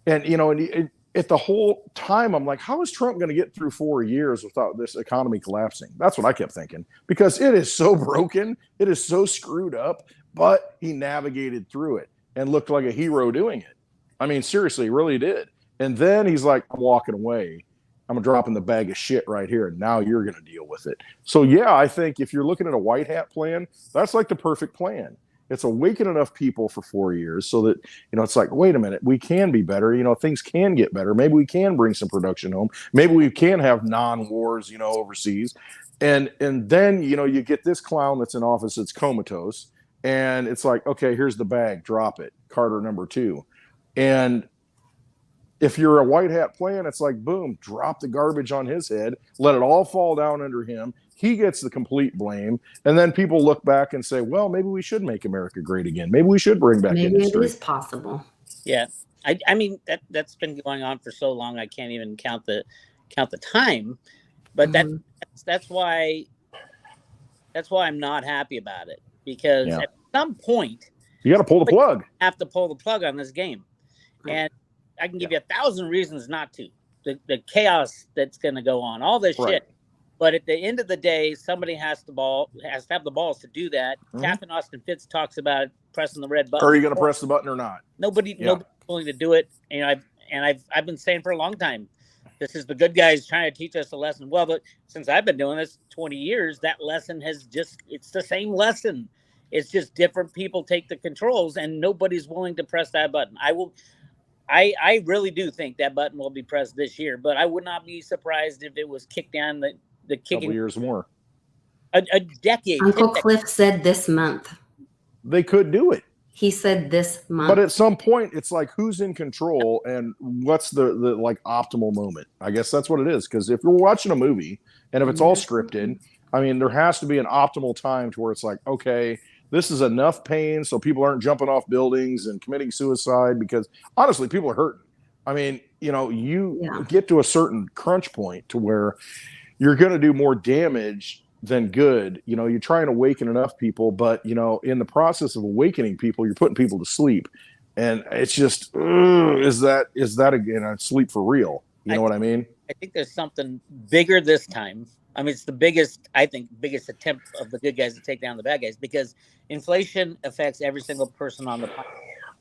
And at the whole time, I'm like, how is Trump going to get through 4 years without this economy collapsing? That's what I kept thinking, because it is so broken. It is so screwed up, but he navigated through it and looked like a hero doing it. I mean, seriously, he really did. And then he's like, I'm walking away. I'm dropping the bag of shit right here. And now you're going to deal with it. So, yeah, I think if you're looking at a white hat plan, that's like the perfect plan. It's awaken enough people for 4 years so that, it's like, wait a minute, we can be better. Things can get better. Maybe we can bring some production home. Maybe we can have non-wars, overseas. And then, you get this clown that's in office that's comatose. And it's like, okay, here's the bag. Drop it. Carter number 2. And if you're a white hat plan, it's like, boom, drop the garbage on his head. Let it all fall down under him. He gets the complete blame. And then people look back and say, well, maybe we should make America great again. Maybe we should bring back industry. Maybe it is possible. Yeah. I mean, that's been going on for so long. I can't even count the time. But that's why I'm not happy about it, because at some point you got to pull the plug. Have to pull the plug on this game, and I can give you 1,000 reasons not to. The chaos that's going to go on, all this shit. But at the end of the day, somebody has to have the balls to do that. Captain Austin Fitz talks about pressing the red button. Are you going to press the button or not? Nobody's willing to do it. I've been saying for a long time, this is the good guys trying to teach us a lesson. Well, but since I've been doing this 20 years, that lesson it's the same lesson. It's just different people take the controls, and nobody's willing to press that button. I really do think that button will be pressed this year, but I would not be surprised if it was kicked down the kicking. Couple years more. A decade. Uncle Cliff said this month. They could do it. He said this month. But at some point, it's like, who's in control and what's the like optimal moment? I guess that's what it is. Because if you're watching a movie and if it's all scripted, I mean, there has to be an optimal time to where it's like, okay, this is enough pain so people aren't jumping off buildings and committing suicide, because honestly, people are hurting. I mean, you get to a certain crunch point to where you're going to do more damage than good. You're trying to awaken enough people, but in the process of awakening people, you're putting people to sleep, and it's just is that again a sleep for real? You know what I mean? I think there's something bigger this time. I mean, it's the biggest attempt of the good guys to take down the bad guys, because inflation affects every single person on the planet.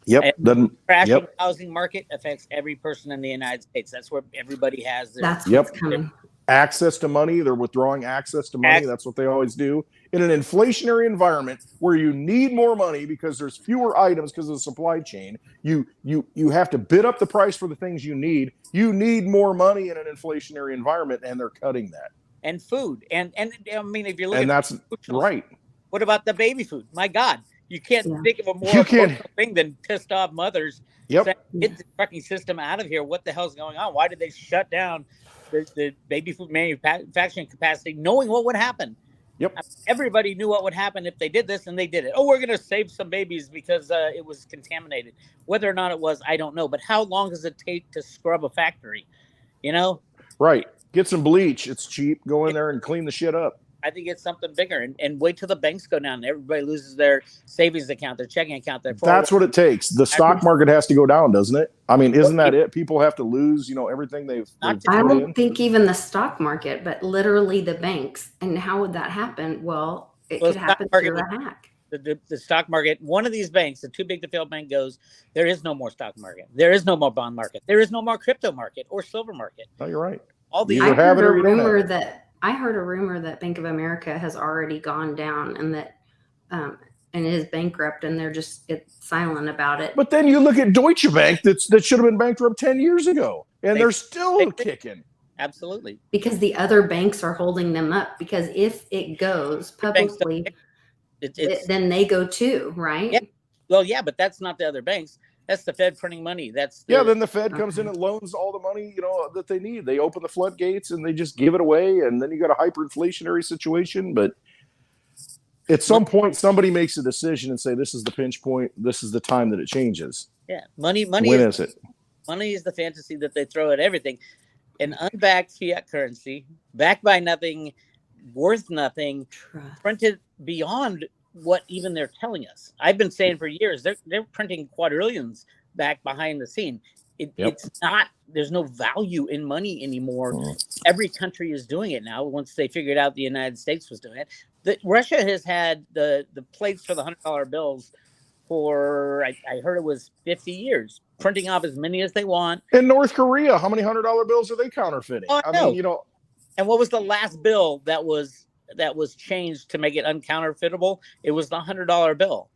Yep. The crashing housing market affects every person in the United States. That's where everybody has their what's coming. Access to money. They're withdrawing access to money. That's what they always do. In an inflationary environment where you need more money because there's fewer items because of the supply chain, you have to bid up the price for the things you need. You need more money in an inflationary environment, and they're cutting that. And food. And I mean, if you're looking, and that's right. What about the baby food? My God, you can't think of a more important thing than pissed off mothers. Yep. Saying, get the fucking system out of here. What the hell's going on? Why did they shut down the baby food manufacturing capacity, knowing what would happen? Yep. Everybody knew what would happen if they did this, and they did it. Oh, we're going to save some babies because it was contaminated. Whether or not it was, I don't know. But how long does it take to scrub a factory? Right. Get some bleach. It's cheap. Go in there and clean the shit up. I think it's something bigger, and wait till the banks go down and everybody loses their savings account, their checking account, their 401k. That's what it takes. The stock market has to go down, doesn't it? I mean, isn't that it? People have to lose, everything they've I don't think even the stock market, but literally the banks. And how would that happen? Well, it could happen through a hack. The stock market, one of these banks, the too big to fail bank, goes, there is no more stock market. There is no more bond market. There is no more crypto market or silver market. Oh, you're right. I heard a rumor that Bank of America has already gone down and that and is bankrupt, and it's silent about it. But then you look at Deutsche Bank that should have been bankrupt 10 years ago, and they're still kicking. Absolutely. Because the other banks are holding them up, because if it goes publicly, then they go too, right? Yeah. Well, yeah, but that's not the other banks. That's the Fed printing money. Then the Fed comes in and loans all the money, that they need. They open the floodgates and they just give it away, and then you got a hyperinflationary situation. But at some point, somebody makes a decision and say, "This is the pinch point. This is the time that it changes." Yeah, money. When is it? Money is the fantasy that they throw at everything. An unbacked fiat currency, backed by nothing, worth nothing, printed beyond what even they're telling us. I've been saying for years, they're printing quadrillions back behind the scene. It's not, there's no value in money anymore. Every country is doing it now. Once they figured out the United States was doing it, Russia has had the plates for the $100 bills for, I heard it was 50 years, printing off as many as they want. In North Korea, how many $100 bills are they counterfeiting? I mean, and what was the last bill that was changed to make it uncounterfeitable? It was the $100 bill.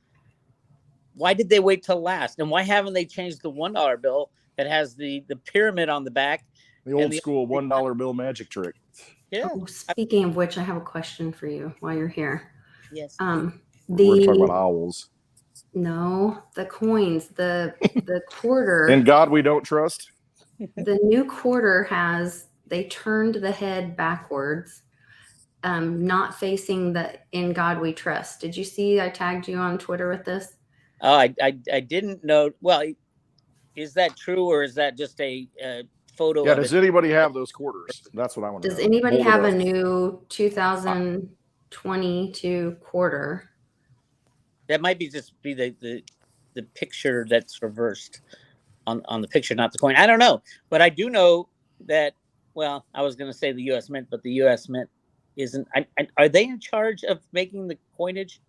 Why did they wait till last? And why haven't they changed the $1 bill that has the pyramid on the back? The old school $1 bill magic trick. Yeah. Oh, speaking of which, I have a question for you while you're here. Yes. We're talking about owls. No, the coins, the quarter. In God we don't trust. The new quarter they turned the head backwards. Not facing the "In God We Trust." Did you see? I tagged you on Twitter with this. Oh, I didn't know. Well, is that true, or is that just a photo. Yeah. Of Does it. anybody have those quarters? That's what I want to know. Does anybody Hold have a new 2022 quarter? That might be just be the picture that's reversed on the picture, not the coin. I don't know, but I do know that. Well, I was going to say the U.S. Mint, but the U.S. Mint isn't. Are they in charge of making the coinage?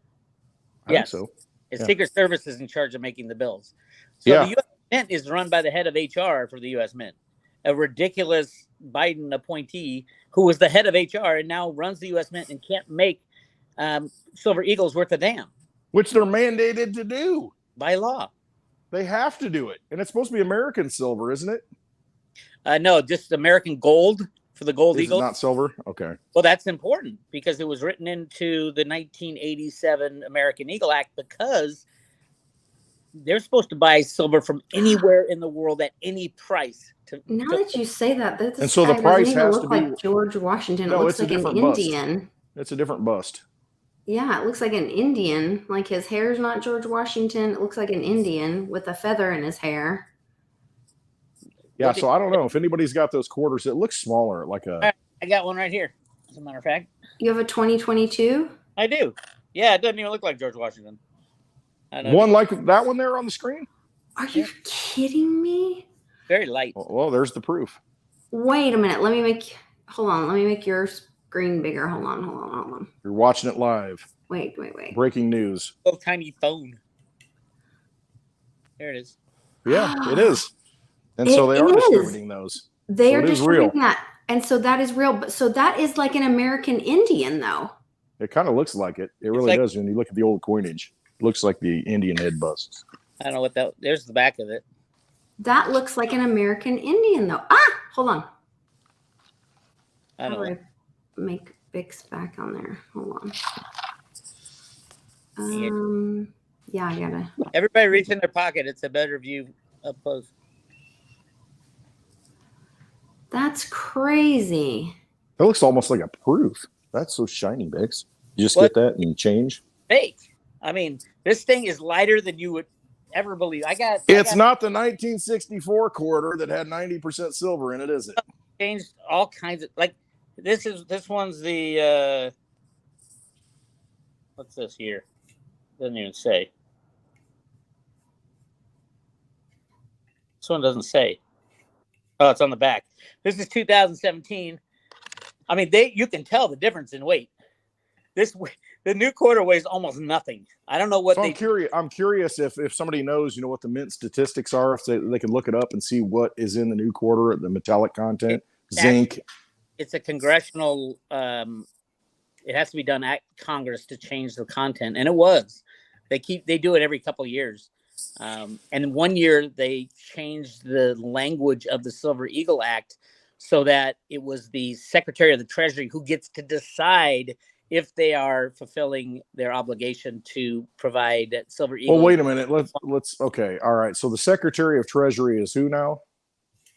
Yes. So. Yeah. Secret Service is in charge of making the bills. So Yeah. the U.S. Mint is run by the head of HR for the U.S. Mint, a ridiculous Biden appointee who was the head of HR and now runs the U.S. Mint and can't make Silver Eagles worth a damn. Which they're mandated to do by law. They have to do it, and it's supposed to be American silver, isn't it? No, just American gold for the gold eagle. Not silver. Okay. Well, that's important because it was written into the 1987 American Eagle Act because they're supposed to buy silver from anywhere in the world at any price. Now that you say that, and so the price has to be like George Washington. No, it looks it's like a different an bust. Indian. It's a different bust. Yeah, it looks like an Indian. Like his hair's not George Washington. It looks like an Indian with a feather in his hair. Yeah, so I don't know if anybody's got those quarters. It looks smaller, like a. I got one right here. As a matter of fact, you have a 2022. I do. Yeah, it doesn't even look like George Washington. One like that one there on the screen. Are you kidding me? Very light. Well, there's the proof. Wait a minute. Let me make. Hold on. Let me make your screen bigger. Hold on. You're watching it live. Wait. Breaking news. Little tiny phone. There it is. Yeah, it is. And so they are distributing those. They are distributing that. And so that is real. But so that is like an American Indian, though. It kind of looks like it. It really does when you look at the old coinage. It looks like the Indian head busts. I don't know what that. There's the back of it. That looks like an American Indian, though. Hold on. I don't know. Make Bix back on there. Hold on. Yeah, I gotta. Everybody reach in their pocket. It's a better view up close. That's crazy. That looks almost like a proof. That's so shiny, Bix. You just get that and change. Fake. I mean, this thing is lighter than you would ever believe. It's not the 1964 quarter that had 90% silver in it, is it? Changed all kinds of this one's the what's this here? Doesn't even say. This one doesn't say. Oh, it's on the back. This is 2017. I mean, you can tell the difference in weight. The new quarter weighs almost nothing. I don't know what I'm curious if somebody knows, what the mint statistics are, if they can look it up and see what is in the new quarter, the metallic content, zinc. It's a congressional. It has to be done at Congress to change the content, and it was. They do it every couple of years. And one year they changed the language of the Silver Eagle Act so that it was the Secretary of the Treasury who gets to decide if they are fulfilling their obligation to provide Silver Eagle. Well, wait a minute. Let's. Okay. All right. So the Secretary of Treasury is who now?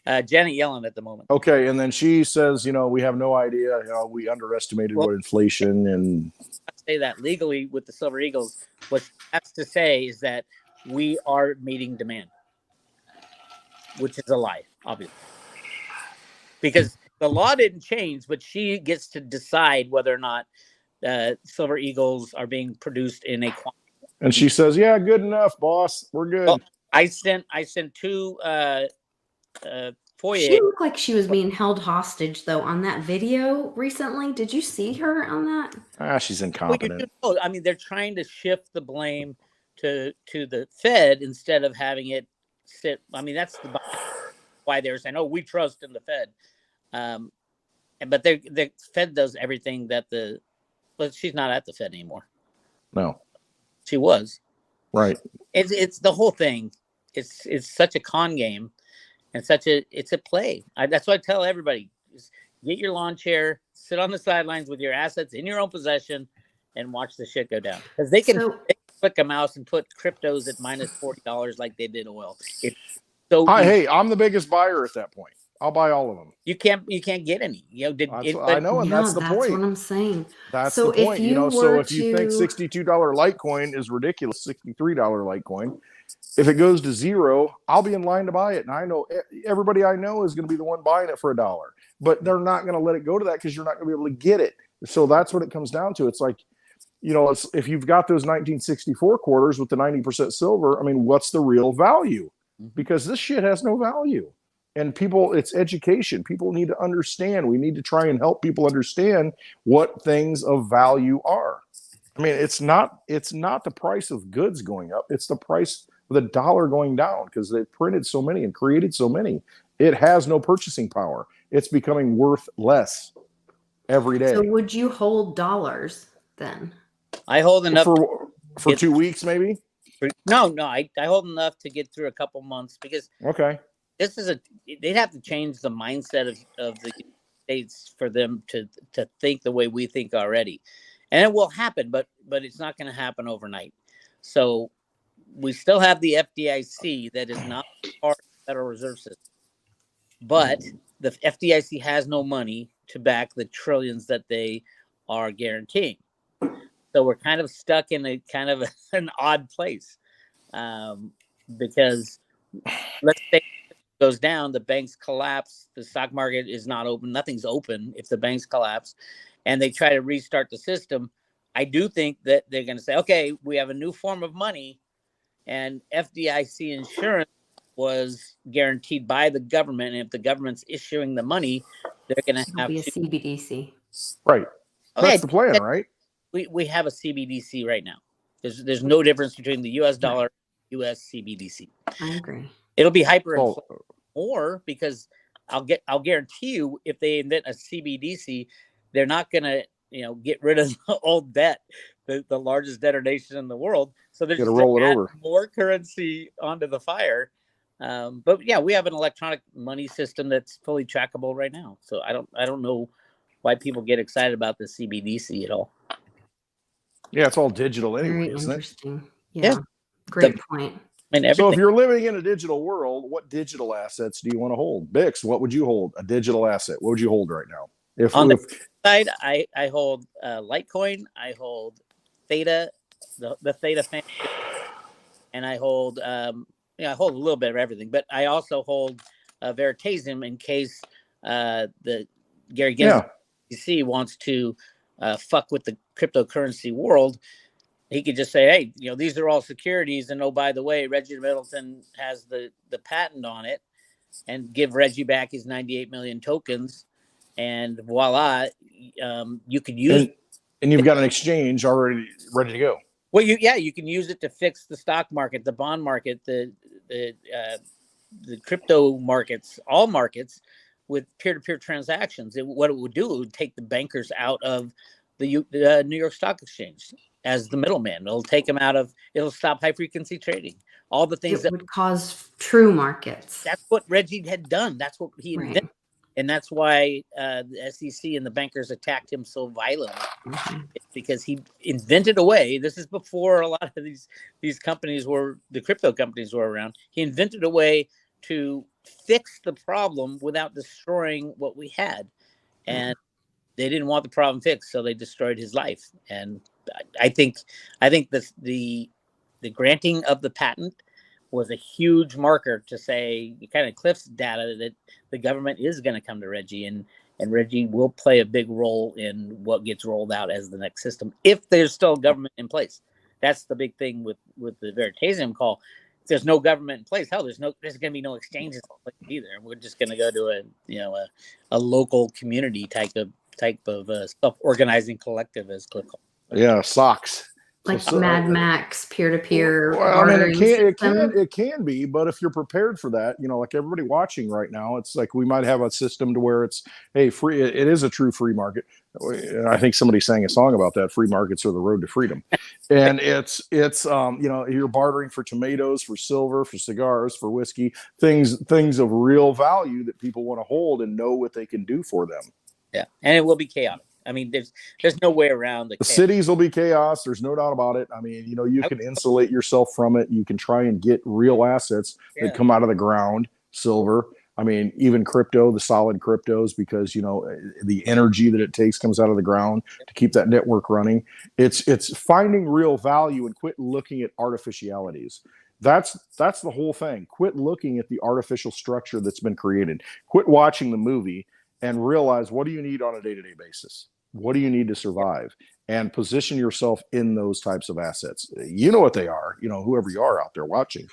Janet Yellen at the moment. Okay. And then she says, we have no idea. We underestimated what inflation and. I say that legally with the Silver Eagles. What she has to say is that we are meeting demand, which is a lie, obviously. Because the law didn't change, but she gets to decide whether or not Silver Eagles are being produced in a quantity. And she says, "Yeah, good enough, boss. We're good." Well, I sent two FOIA. She looked like she was being held hostage, though, on that video recently. Did you see her on that? She's incompetent. Well, I mean, they're trying to shift the blame to the Fed instead of having it sit. I mean, that's why they're saying, "Oh, we trust in the Fed." But the Fed does everything that but she's not at the Fed anymore. No, she was. Right. It's the whole thing. It's such a con game, and it's a play. That's what I tell everybody: just get your lawn chair, sit on the sidelines with your assets in your own possession, and watch the shit go down. Because they can click a mouse and put cryptos at minus $40 like they did oil. It's so. Hey, I'm the biggest buyer at that point. I'll buy all of them. You can't get any. I know, and that's the point. That's what I'm saying. That's the point. So if you think $62 Litecoin is ridiculous, $63 Litecoin, If it goes to zero, I'll be in line to buy it. And I know everybody I know is going to be the one buying it for $1, but they're not going to let it go to that because you're not going to be able to get it. So that's what it comes down to. It's like, if you've got those 1964 quarters with the 90% silver, I mean, what's the real value? Because this shit has no value. And people, it's education. People need to understand. We need to try and help people understand what things of value are. I mean, it's not the price of goods going up. It's the price of the dollar going down because they printed so many and created so many. It has no purchasing power. It's becoming worth less every day. So would you hold dollars then? I hold enough for 2 weeks, maybe. No, I hold enough to get through a couple months because this is they'd have to change the mindset of the States for them to think the way we think already, and it will happen, but it's not going to happen overnight. So we still have the FDIC that is not part of the Federal Reserve System, but the FDIC has no money to back the trillions that they are guaranteeing. So we're kind of stuck in a kind of an odd place because let's say it goes down, the banks collapse, the stock market is not open, nothing's open if the banks collapse, and they try to restart the system. I do think that they're going to say, okay, we have a new form of money, and FDIC insurance was guaranteed by the government, and if the government's issuing the money, they're going to have be a CBDC. Right. Okay, that's the plan, right? We have a CBDC right now. There's no difference between the U.S. dollar, U.S. CBDC. I agree. It'll be hyperinflated more because I'll guarantee you if they invent a CBDC, they're not going to get rid of the old debt, the largest debtor nation in the world. So they're just going to roll it over, more currency onto the fire. But yeah, we have an electronic money system that's fully trackable right now. So I don't know why people get excited about the CBDC at all. Yeah, it's all digital anyway, Very isn't interesting. It? Yeah. Great point. So if you're living in a digital world, what digital assets do you want to hold? Bix, what would you hold? A digital asset. What would you hold right now? On the side, I hold Litecoin, I hold Theta, the Theta family, and I hold I hold a little bit of everything, but I also hold Veritasium in case the Gary Gensler wants to fuck with the cryptocurrency world. He could just say, hey, these are all securities, and oh, by the way, Reggie Middleton has the patent on it, and give Reggie back his 98 million tokens, and voila, you could use and you've got an exchange already ready to go. Well, you can use it to fix the stock market, the bond market, the crypto markets, all markets with peer-to-peer transactions. What it would do, it would take the bankers out of the New York Stock Exchange as the middleman. It'll stop high-frequency trading. All the things that would cause true markets. That's what Reggie had done. That's what he invented. And that's why the SEC and the bankers attacked him so violently. It's because he invented a way. This is before a lot of these companies the crypto companies were around. He invented a way to fix the problem without destroying what we had. And they didn't want the problem fixed, so they destroyed his life. And I think the granting of the patent was a huge marker to say, kind of Cliff's data, that the government is going to come to Reggie, and Reggie will play a big role in what gets rolled out as the next system, if there's still government in place. That's the big thing with the Veritasium call. If there's no government in place, there's going to be no exchanges either. We're just going to go to a local community type of self-organizing collective, as Cliff called it. Yeah, socks. Like Mad Max peer-to-peer. Well, I mean, it can be, but if you're prepared for that, like everybody watching right now, it's like we might have a system to where it's free. It is a true free market. I think somebody sang a song about that. Free markets are the road to freedom, and it's you're bartering for tomatoes, for silver, for cigars, for whiskey, things of real value that people want to hold and know what they can do for them. Yeah, and it will be chaotic. I mean, there's no way around the cities will be chaos. There's no doubt about it. I mean, you can insulate yourself from it. You can try and get real assets that come out of the ground, silver. I mean, even crypto, the solid cryptos, because, the energy that it takes comes out of the ground to keep that network running. It's finding real value and quit looking at artificialities. That's the whole thing. Quit looking at the artificial structure that's been created. Quit watching the movie and realize, what do you need on a day-to-day basis? What do you need to survive? And position yourself in those types of assets. You know what they are, whoever you are out there watching.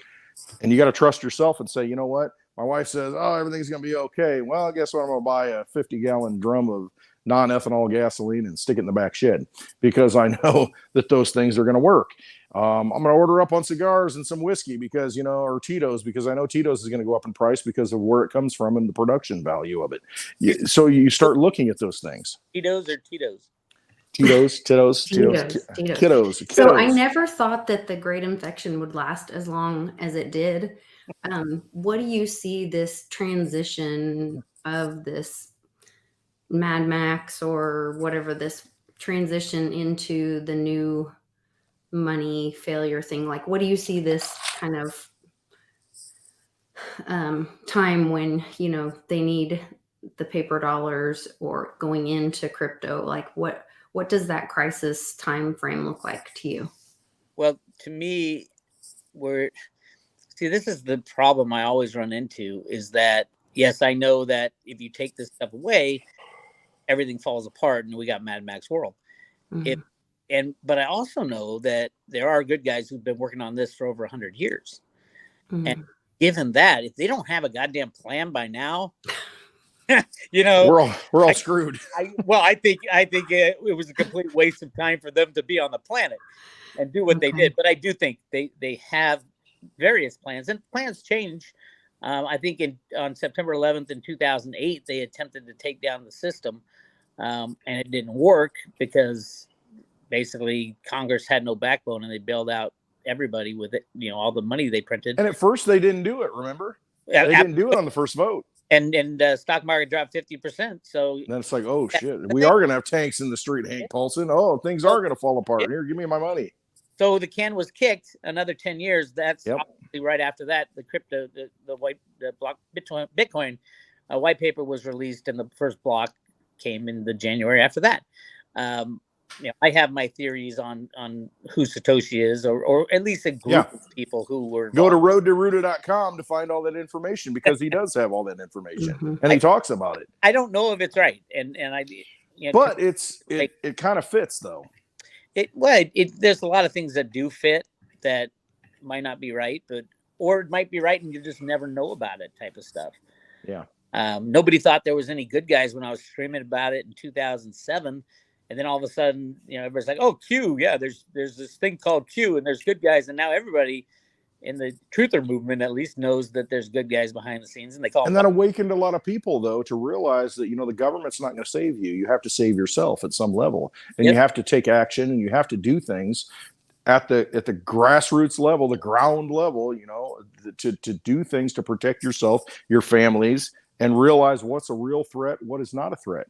And you got to trust yourself and say, you know what? My wife says, oh, everything's going to be okay. Well, guess what? I'm going to buy a 50-gallon drum of non-ethanol gasoline and stick it in the back shed, because I know that those things are going to work. I'm going to order up on cigars and some whiskey because, or Tito's, because I know Tito's is going to go up in price because of where it comes from and the production value of it. So you start looking at those things. Tito's or Tito's? Tito's. Kiddos. So I never thought that the Great Infection would last as long as it did. What do you see this transition of this Mad Max or whatever, this transition into the new money failure thing? Like, what do you see this kind of time when, they need the paper dollars or going into crypto? Like, what does that crisis time frame look like to you? Well, to me, this is the problem I always run into, is that, yes, I know that if you take this stuff away, everything falls apart and we got Mad Max World. Mm-hmm. But I also know that there are good guys who've been working on this for over 100 years. Mm-hmm. And given that, if they don't have a goddamn plan by now, we're all screwed. I think it was a complete waste of time for them to be on the planet and do what they did. But I do think they have various plans, and plans change. I think on September 11th in 2008, they attempted to take down the system, and it didn't work because basically Congress had no backbone, and they bailed out everybody with it. All the money they printed. And at first they didn't do it. Remember, they didn't do it on the first vote. And stock market dropped 50%. So then it's like, oh shit, we are going to have tanks in the street, Hank Paulson. Oh, things are going to fall apart. Here, give me my money. So the can was kicked another 10 years. That's obviously right after that. The crypto, the block Bitcoin white paper was released, and the first block came in the January after that. I have my theories on who Satoshi is, or at least a group of people who were involved. Go to roadtoruta.com to find all that information, because he does have all that information, and he talks about it. I don't know if it's right, but it kind of fits though. There's a lot of things that do fit that might not be right, or it might be right and you just never know about it, type of stuff. Yeah. Nobody thought there was any good guys when I was screaming about it in 2007. And then all of a sudden, everybody's like, oh, Q. Yeah, there's this thing called Q, and there's good guys. And now everybody in the truther movement at least knows that there's good guys behind the scenes, and they call. And that awakened a lot of people, though, to realize that, the government's not going to save you. You have to save yourself at some level, and you have to take action, and you have to do things at the grassroots level, the ground level, to do things to protect yourself, your families, and realize what's a real threat, what is not a threat.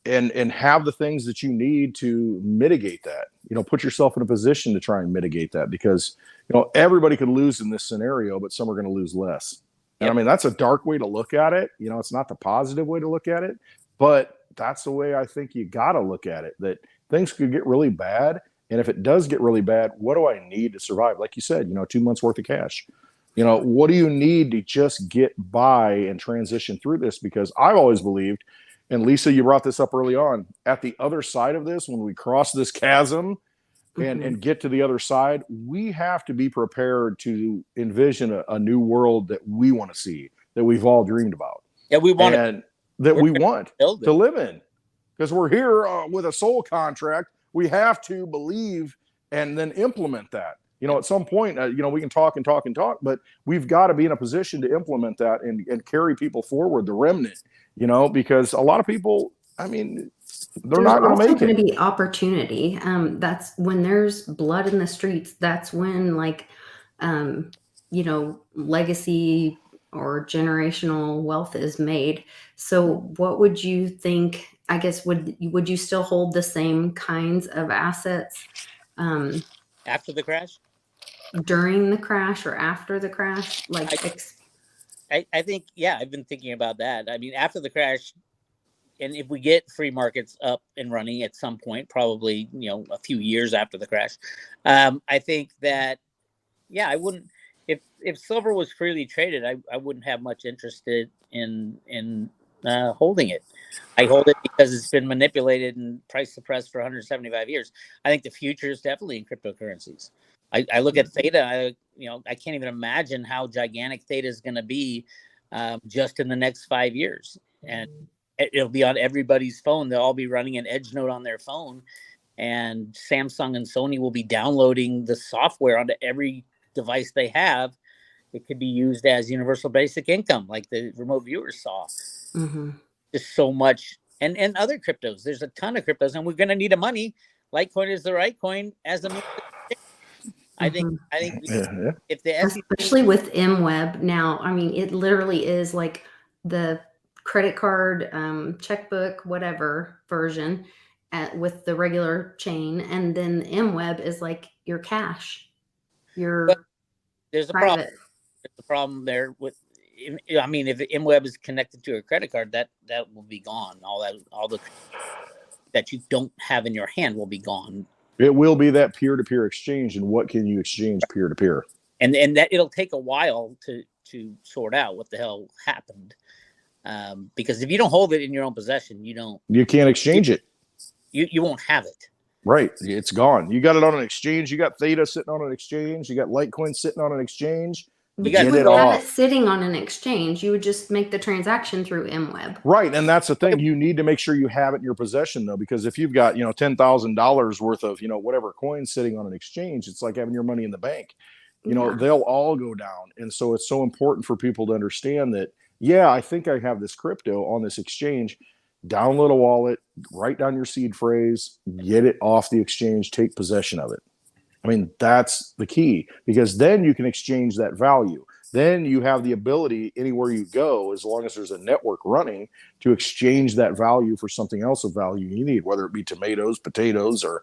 And have the things that you need to mitigate that. Put yourself in a position to try and mitigate that, because everybody could lose in this scenario, but some are going to lose less. And I mean, that's a dark way to look at it. It's not the positive way to look at it, but that's the way I think you got to look at it, that things could get really bad. And if it does get really bad, what do I need to survive? Like you said, 2 months worth of cash. What do you need to just get by and transition through this? Because I've always believed, and Lisa, you brought this up early on, at the other side of this, when we cross this chasm and get to the other side, we have to be prepared to envision a new world that we want to see, that we've all dreamed about. Yeah, we want to live in, because we're here with a soul contract. We have to believe and then implement that. At some point, we can talk and talk and talk, but we've got to be in a position to implement that and carry people forward, the remnant, because a lot of people, they're not going to make it. There's going to be opportunity. That's when there's blood in the streets. That's when, legacy or generational wealth is made. So what would you think, I guess, would you still hold the same kinds of assets after the crash? During the crash or after the crash? I think, I've been thinking about that. After the crash, and if we get free markets up and running at some point, probably, a few years after the crash, I think that, I wouldn't, if silver was freely traded, I wouldn't have much interest in holding it. I hold it because it's been manipulated and price suppressed for 175 years. I think the future is definitely in cryptocurrencies. I look at Theta. I can't even imagine how gigantic Theta is going to be just in the next 5 years, and it'll be on everybody's phone. They'll all be running an edge node on their phone, and Samsung and Sony will be downloading the software onto every device they have. It could be used as universal basic income, like the remote viewers saw. Mm-hmm. Just so much, and other cryptos. There's a ton of cryptos, and we're going to need a money. Litecoin is the right coin as a means. I think if the especially with MWeb now, I mean, it literally is like the credit card, checkbook, whatever version with the regular chain, and then MWeb is like your cash. There's a problem. There's a problem there with. I mean, if MWeb is connected to a credit card, that will be gone. All the that you don't have in your hand will be gone. It will be that peer-to-peer exchange, and what can you exchange peer-to-peer? And that it'll take a while to sort out what the hell happened, because if you don't hold it in your own possession, you can't exchange it. You won't have it. Right, it's gone. You got it on an exchange. You got Theta sitting on an exchange. You got Litecoin sitting on an exchange. You would have it sitting on an exchange. You would just make the transaction through MWeb. Right, and that's the thing. You need to make sure you have it in your possession, though, because if you've got $10,000 worth of whatever coins sitting on an exchange, it's like having your money in the bank. They'll all go down, and so it's so important for people to understand that. Yeah, I think I have this crypto on this exchange. Download a wallet, write down your seed phrase, get it off the exchange, take possession of it. I mean, that's the key, because then you can exchange that value. Then you have the ability anywhere you go, as long as there's a network running, to exchange that value for something else of value you need, whether it be tomatoes, potatoes, or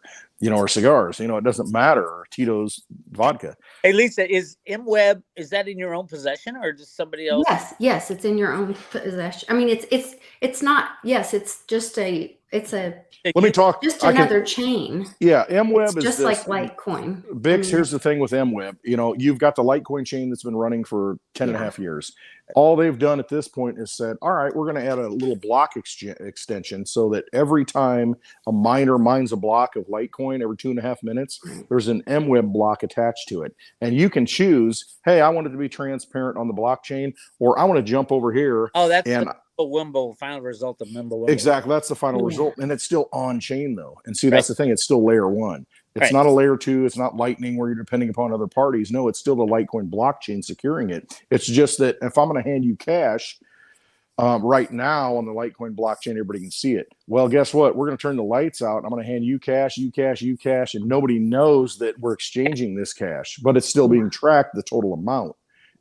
cigars. It doesn't matter. Or Tito's vodka. Hey, Lisa, is MWeb, is that in your own possession or just somebody else? Yes, it's in your own possession. I mean, it's not. Yes, it's just let me talk. Just another chain. Yeah, MWeb is just like Litecoin. Bix, here's the thing with MWeb. You've got the Litecoin chain that's been running for 10 and a half years. All they've done at this point is said, all right, we're going to add a little block extension so that every time a miner mines a block of Litecoin every 2.5 minutes, there's an MWeb block attached to it. And you can choose, hey, I want it to be transparent on the blockchain, or I want to jump over here. Oh, that's Wimble, final result of Wimble. Exactly, that's the final result, and it's still on chain though. And see, that's the thing; it's still layer 1. It's not a layer 2. It's not Lightning where you're depending upon other parties. No, it's still the Litecoin blockchain securing it. It's just that if I'm going to hand you cash right now on the Litecoin blockchain, everybody can see it. Well, guess what? We're going to turn the lights out. I'm going to hand you cash, and nobody knows that we're exchanging this cash, but it's still being tracked, the total amount,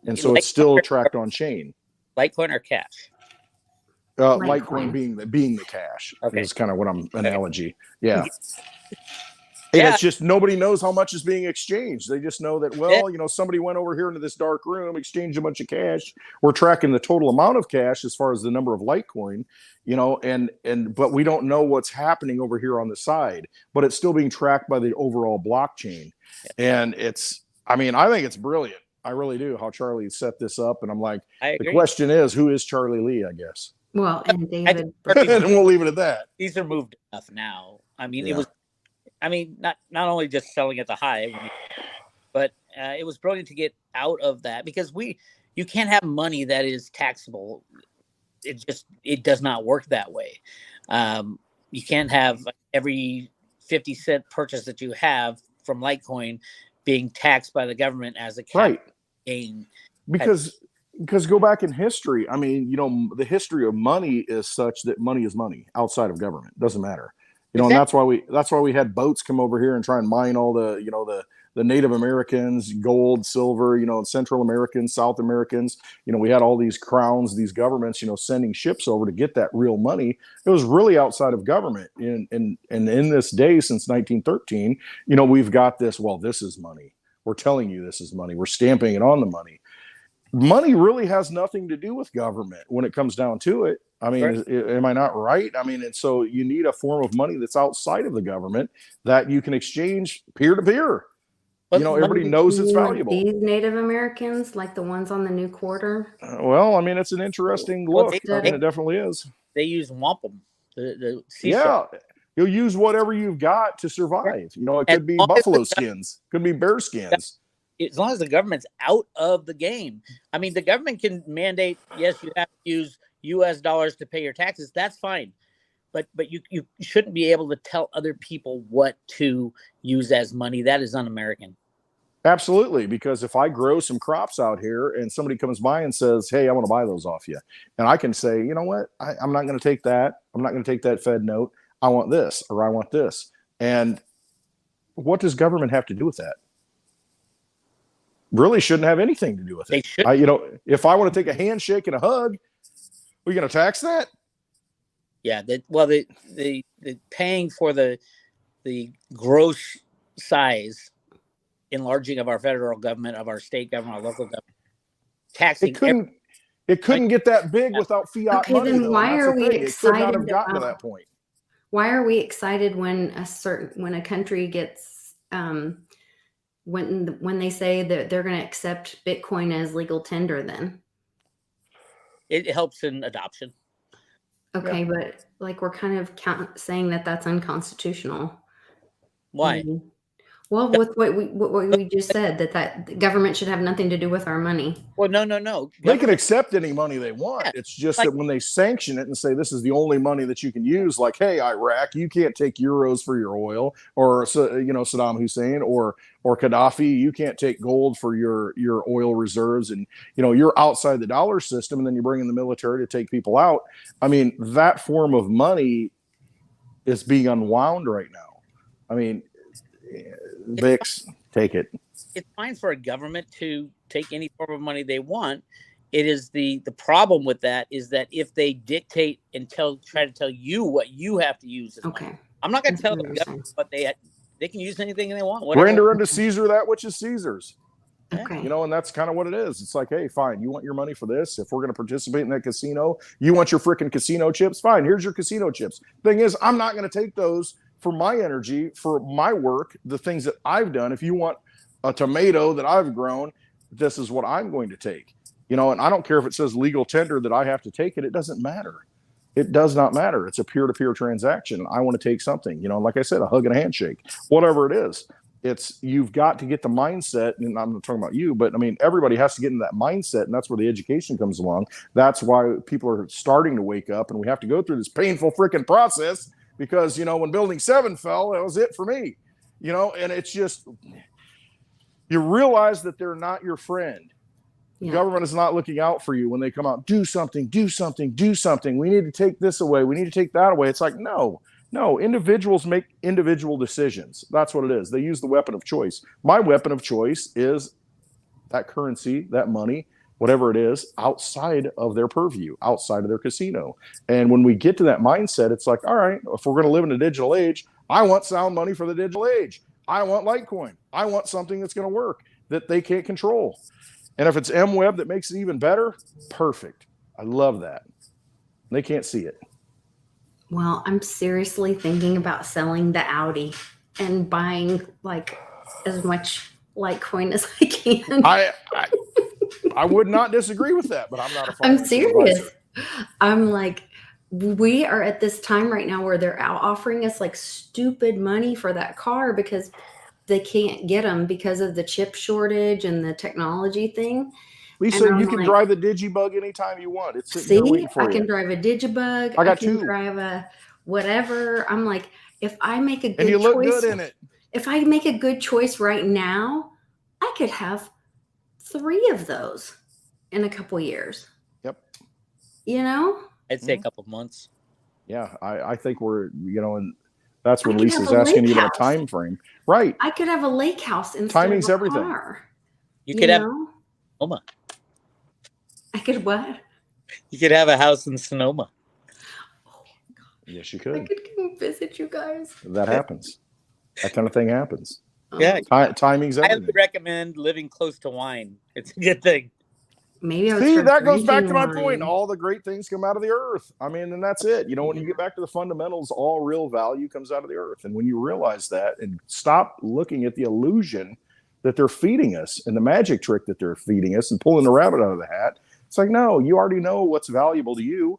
and so it's still tracked on chain. Litecoin or cash? Litecoin being the cash is kind of what I'm analogy. Yeah. And it's just nobody knows how much is being exchanged. They just know that, somebody went over here into this dark room, exchanged a bunch of cash. We're tracking the total amount of cash as far as the number of Litecoin, but we don't know what's happening over here on the side. But it's still being tracked by the overall blockchain. And I think it's brilliant. I really do, how Charlie set this up. And I'm like, the question is, who is Charlie Lee, I guess? Well, and David. And we'll leave it at that. These are moved enough now. I mean, it was, not only just selling at the high, but it was brilliant to get out of that, because you can't have money that is taxable. It does not work that way. You can't have every 50-cent purchase that you have from Litecoin being taxed by the government as a capital gain. Because go back in history, I mean, the history of money is such that money is money outside of government. It doesn't matter. And that's why we had boats come over here and try and mine all the Native Americans, gold, silver, Central Americans, South Americans. We had all these crowns, these governments, sending ships over to get that real money. It was really outside of government. And in this day, since 1913, we've got this, this is money. We're telling you this is money. We're stamping it on the money. Money really has nothing to do with government when it comes down to it. I mean, am I not right? I mean, and so you need a form of money that's outside of the government that you can exchange peer to peer. Well, everybody knows it's valuable. These Native Americans, like the ones on the new quarter. Well, I mean, it's an interesting look. I mean, it definitely is. They use wampum. The yeah, you'll use whatever you've got to survive. It could be buffalo skins, could be bear skins. As long as the government's out of the game. I mean, the government can mandate, yes, you have to use U.S. dollars to pay your taxes. That's fine. But you shouldn't be able to tell other people what to use as money. That is un-American. Absolutely, because if I grow some crops out here and somebody comes by and says, hey, I want to buy those off you, and I can say, you know what, I'm not going to take that. I'm not going to take that Fed note. I want this, or I want this. And what does government have to do with that? Really shouldn't have anything to do with it. If I want to take a handshake and a hug, are you going to tax that? Yeah, the paying for the gross size enlarging of our federal government, of our state government, our local government, taxing. It couldn't get that big without fiat money. Then why are we excited? It could not have gotten to that point. Why are we excited when a country gets when they say that they're going to accept Bitcoin as legal tender? Then it helps in adoption. Okay, but like we're kind of saying that that's unconstitutional. Why? Well, with what we just said, that the government should have nothing to do with our money. Well, no. They can accept any money they want. Yeah. It's just that when they sanction it and say this is the only money that you can use, like, hey, Iraq, you can't take euros for your oil, or Saddam Hussein or Gaddafi, you can't take gold for your oil reserves, and you're outside the dollar system, and then you bring in the military to take people out. I mean, that form of money is being unwound right now. I mean, VIX, take it. It's fine for a government to take any form of money they want. It is the problem with that is that if they dictate and try to tell you what you have to use as money. I'm not going to tell the government what they can use anything they want. Whatever. Render unto Caesar that which is Caesar's. Okay. And that's kind of what it is. It's like, hey, fine, you want your money for this? If we're going to participate in that casino, you want your freaking casino chips? Fine, here's your casino chips. Thing is, I'm not going to take those for my energy, for my work, the things that I've done. If you want a tomato that I've grown, this is what I'm going to take. And I don't care if it says legal tender that I have to take it. It doesn't matter. It does not matter. It's a peer-to-peer transaction. I want to take something, like I said, a hug and a handshake, whatever it is. You've got to get the mindset, and I'm not talking about you, but I mean, everybody has to get in that mindset, and that's where the education comes along. That's why people are starting to wake up, and we have to go through this painful freaking process. Because, when Building 7 fell, that was it for me, and it's just, you realize that they're not your friend. Yeah. The government is not looking out for you when they come out, do something. We need to take this away. We need to take that away. It's like, no, individuals make individual decisions. That's what it is. They use the weapon of choice. My weapon of choice is that currency, that money, whatever it is, outside of their purview, outside of their casino. And when we get to that mindset, it's like, all right, if we're going to live in a digital age, I want sound money for the digital age. I want Litecoin. I want something that's going to work that they can't control. And if it's MWeb that makes it even better, perfect. I love that. They can't see it. Well, I'm seriously thinking about selling the Audi and buying like as much Litecoin as I can. I would not disagree with that, but I'm not a I'm serious. Advisor. I'm like, we are at this time right now where they're out offering us like stupid money for that car because they can't get them because of the chip shortage and the technology thing. Lisa, you can drive the Digibug anytime you want. It's sitting there waiting for you. I can drive a Digibug. I can drive a whatever. I'm like, if I make a good choice. And you look good in it. If I make a good choice right now, I could have 3 of those in a couple years. Yep. I'd say a couple months. Yeah, I think we're, and that's when Lisa's asking you about a time frame. Right. I could have a lake house instead Timing's of a everything. car. You could have Sonoma. I could what? You could have a house in Sonoma. Oh my God. Yes, you could. I could come visit you guys. That happens. That kind of thing happens. Yeah. Timing's everything. I would recommend living close to wine. It's a good thing. Maybe that goes back to my point. All the great things come out of the earth. I mean, and that's it. When you get back to the fundamentals, all real value comes out of the earth. And when you realize that and stop looking at the illusion that they're feeding us and the magic trick that they're feeding us and pulling the rabbit out of the hat. It's like, no, you already know what's valuable to you.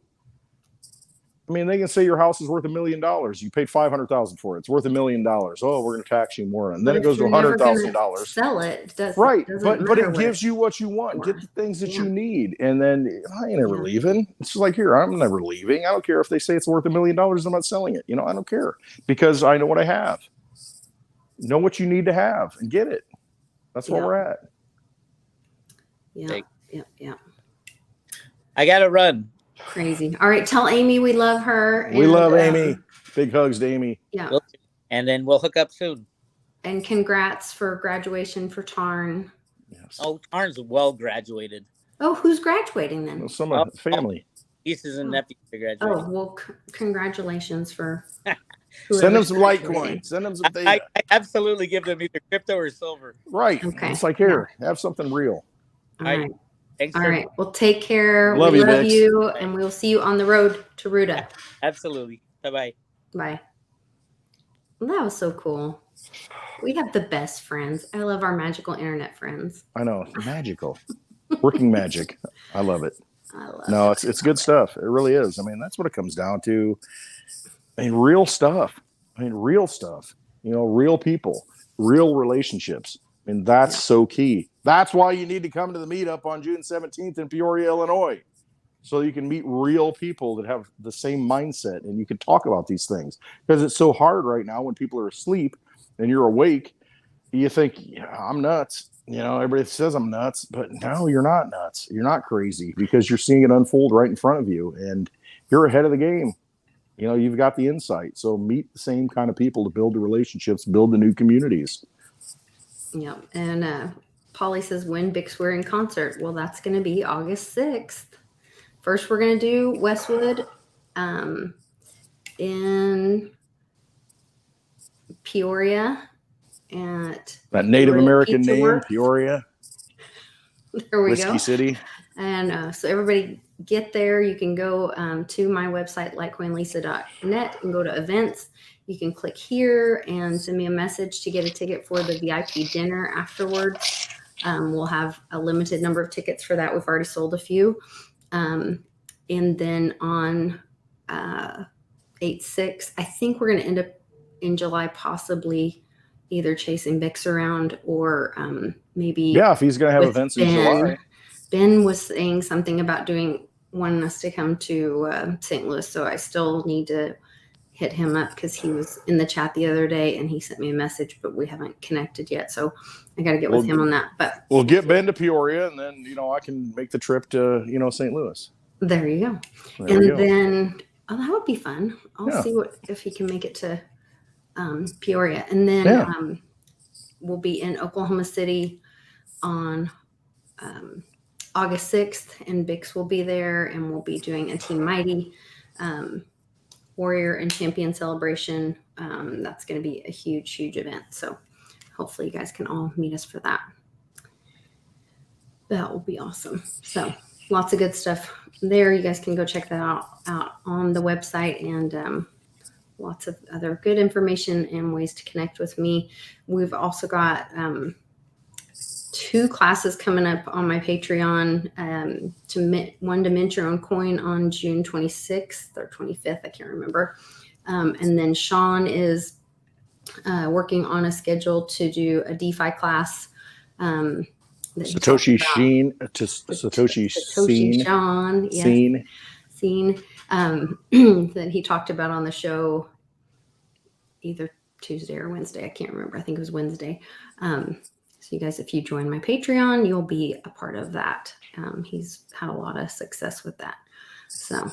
I mean, they can say your house is worth $1 million. You paid $500,000 for it. It's worth $1 million. Oh, we're going to tax you more. And then it goes to $100,000. Sell it. Right. But it gives you what you want. Get the things that you need. And then I ain't never leaving. It's just like, here, I'm never leaving. I don't care if they say it's worth $1 million. I'm not selling it. I don't care because I know what I have. Know what you need to have and get it. That's where we're at. Yeah. I got to run. Crazy. All right. Tell Amy we love her. We love Amy. Big hugs to Amy. Yeah. And then we'll hook up soon. And congrats for graduation for Tarn. Yes. Oh, Tarn's well graduated. Oh, who's graduating then? Well, some of the family. Nieces and nephews are graduating. Oh, well, congratulations for Send them some Litecoin. Send them some data. I absolutely give them either crypto or silver. Right. Okay. It's like, here, have something real. All right. Thanks. All right. Well, take care. Love we you, love you, and we'll see you on the road to Ruta. Absolutely. Bye-bye. Bye. Well, that was so cool. We have the best friends. I love our magical internet friends. I know. Magical. Working magic. I love it. It's good stuff. It really is. I mean, that's what it comes down to. I mean, real stuff. Real people, real relationships. I mean, that's so key. That's why you need to come to the meetup on June 17th in Peoria, Illinois, so you can meet real people that have the same mindset and you can talk about these things. Because it's so hard right now when people are asleep and you're awake, you think, I'm nuts. Everybody says I'm nuts, but no, you're not nuts. You're not crazy because you're seeing it unfold right in front of you and you're ahead of the game. You've got the insight. So meet the same kind of people to build the relationships, build the new communities. Yeah. And Polly says, when Bix we're in concert? Well, that's going to be August 6th. First, we're going to do Westwood in Peoria at that Native American name, Peoria. There we Whiskey go. City. And so everybody get there. You can go to my website, litecoinlisa.net, and go to events. You can click here and send me a message to get a ticket for the VIP dinner afterwards. We'll have a limited number of tickets for that. We've already sold a few. And then on 8/6, I think we're going to end up in July, possibly either chasing Bix around or maybe. Yeah, if he's going to have events in July. Ben was saying something about wanting us to come to St. Louis. So I still need to hit him up because he was in the chat the other day and he sent me a message, but we haven't connected yet. So I got to get with him on that. But we'll get Ben to Peoria and then, I can make the trip to, St. Louis. There you go. Then, that would be fun. I'll see if he can make it to Peoria. And then we'll be in Oklahoma City on August 6th, and Bix will be there, and we'll be doing a Team Mighty Warrior and Champion celebration. That's going to be a huge, huge event. So hopefully you guys can all meet us for that. That will be awesome. So lots of good stuff there. You guys can go check that out on the website, and lots of other good information and ways to connect with me. We've also got 2 classes coming up on my Patreon. One to mint your own coin on June 26th or 25th. I can't remember. And then Sean is working on a schedule to do a DeFi class. Satoshi Sheen to Satoshi Sean. Yes. Scene. That he talked about on the show either Tuesday or Wednesday. I can't remember. I think it was Wednesday. So you guys, if you join my Patreon, you'll be a part of that. He's had a lot of success with that. So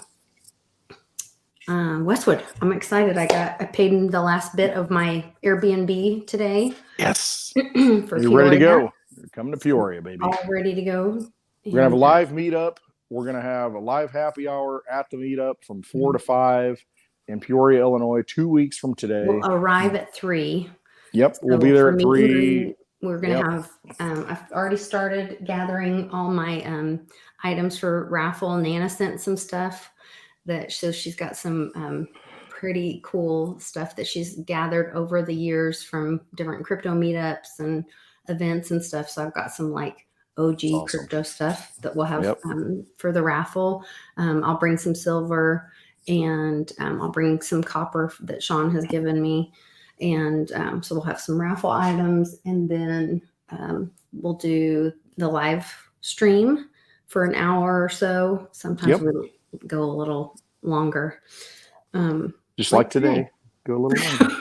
Westwood, I'm excited. I paid him the last bit of my Airbnb today. Yes. For You're ready to go. You're coming to Peoria, baby. All ready to go. We're going to have a live meetup. We're going to have a live happy hour at the meetup from 4 to 5 in Peoria, Illinois, 2 weeks from today. We'll arrive at 3. Yep. We'll be there at 3. We're going to have, I've already started gathering all my items for raffle. Nana sent some stuff so she's got some pretty cool stuff that she's gathered over the years from different crypto meetups and events and stuff. So I've got some like OG crypto stuff that we'll have for the raffle. I'll bring some silver, and I'll bring some copper that Sean has given me. And so we'll have some raffle items, and then we'll do the live stream for an hour or so. Sometimes we'll go a little longer. Just like today. Go a little longer.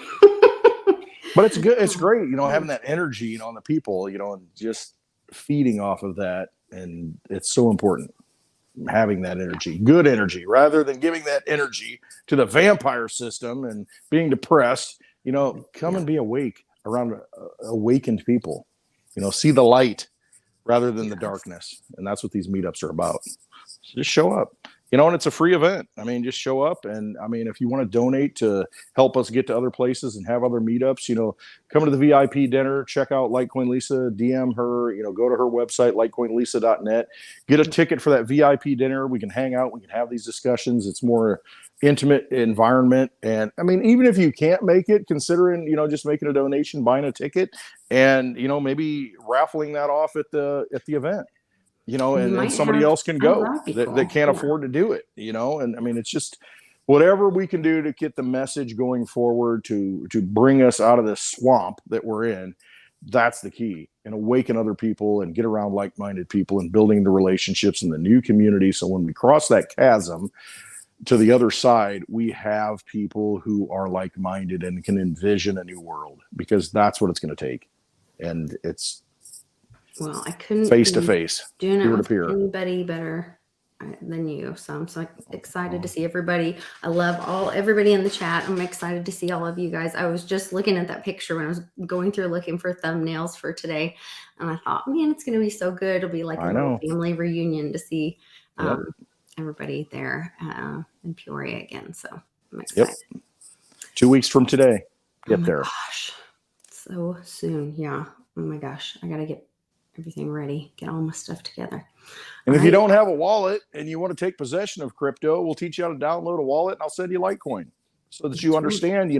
But it's good. It's great, having that energy, on the people, and just feeding off of that. And it's so important, having that energy, good energy, rather than giving that energy to the vampire system and being depressed. Come and be awake around awakened people. See the light rather than the darkness. And that's what these meetups are about. So just show up. And it's a free event. I mean, just show up. And I mean, if you want to donate to help us get to other places and have other meetups, come to the VIP dinner, check out Litecoin Lisa, DM her, go to her website, litecoinlisa.net, get a ticket for that VIP dinner. We can hang out. We can have these discussions. It's more intimate environment. And I mean, even if you can't make it, considering, just making a donation, buying a ticket, and, maybe raffling that off at the event. And somebody else can go that can't afford to do it, and I mean, it's just whatever we can do to get the message going forward to bring us out of this swamp that we're in. That's the key, and awaken other people and get around like-minded people and building the relationships in the new community. So when we cross that chasm to the other side, we have people who are like-minded and can envision a new world, because that's what it's going to take. And it's, well, I couldn't face to face, doing it with anybody better than you. So I'm so excited to see everybody. I love everybody in the chat. I'm excited to see all of you guys. I was just looking at that picture when I was going through looking for thumbnails for today, and I thought, man, it's going to be so good. It'll be like a little family reunion to see everybody there in Peoria again. So I'm excited. 2 weeks from today, get there. Gosh, so soon. Yeah. Oh my gosh, I gotta get everything ready, get all my stuff together. And if you don't have a wallet and you want to take possession of crypto, we'll teach you how to download a wallet, and I'll send you Litecoin so that you understand,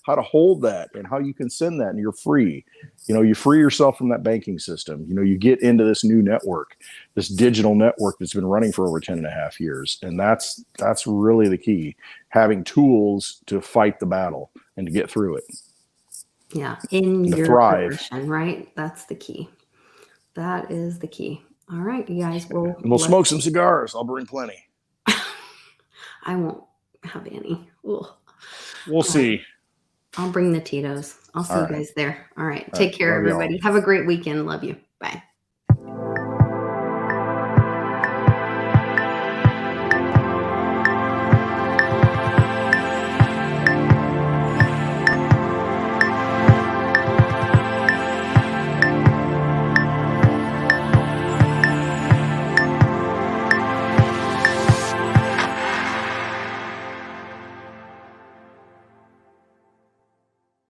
how to hold that and how you can send that, and you're free. You free yourself from that banking system. You get into this new network, this digital network that's been running for over 10 and a half years. And that's really the key, having tools to fight the battle and to get through it. Yeah. In your profession, right? That's the key. That is the key. All right, you guys. We'll smoke some cigars. I'll bring plenty. I won't have any. Ugh. We'll see. I'll bring the Tito's. I'll see you guys there. All right. Take care, everybody. Have a great weekend. Love you.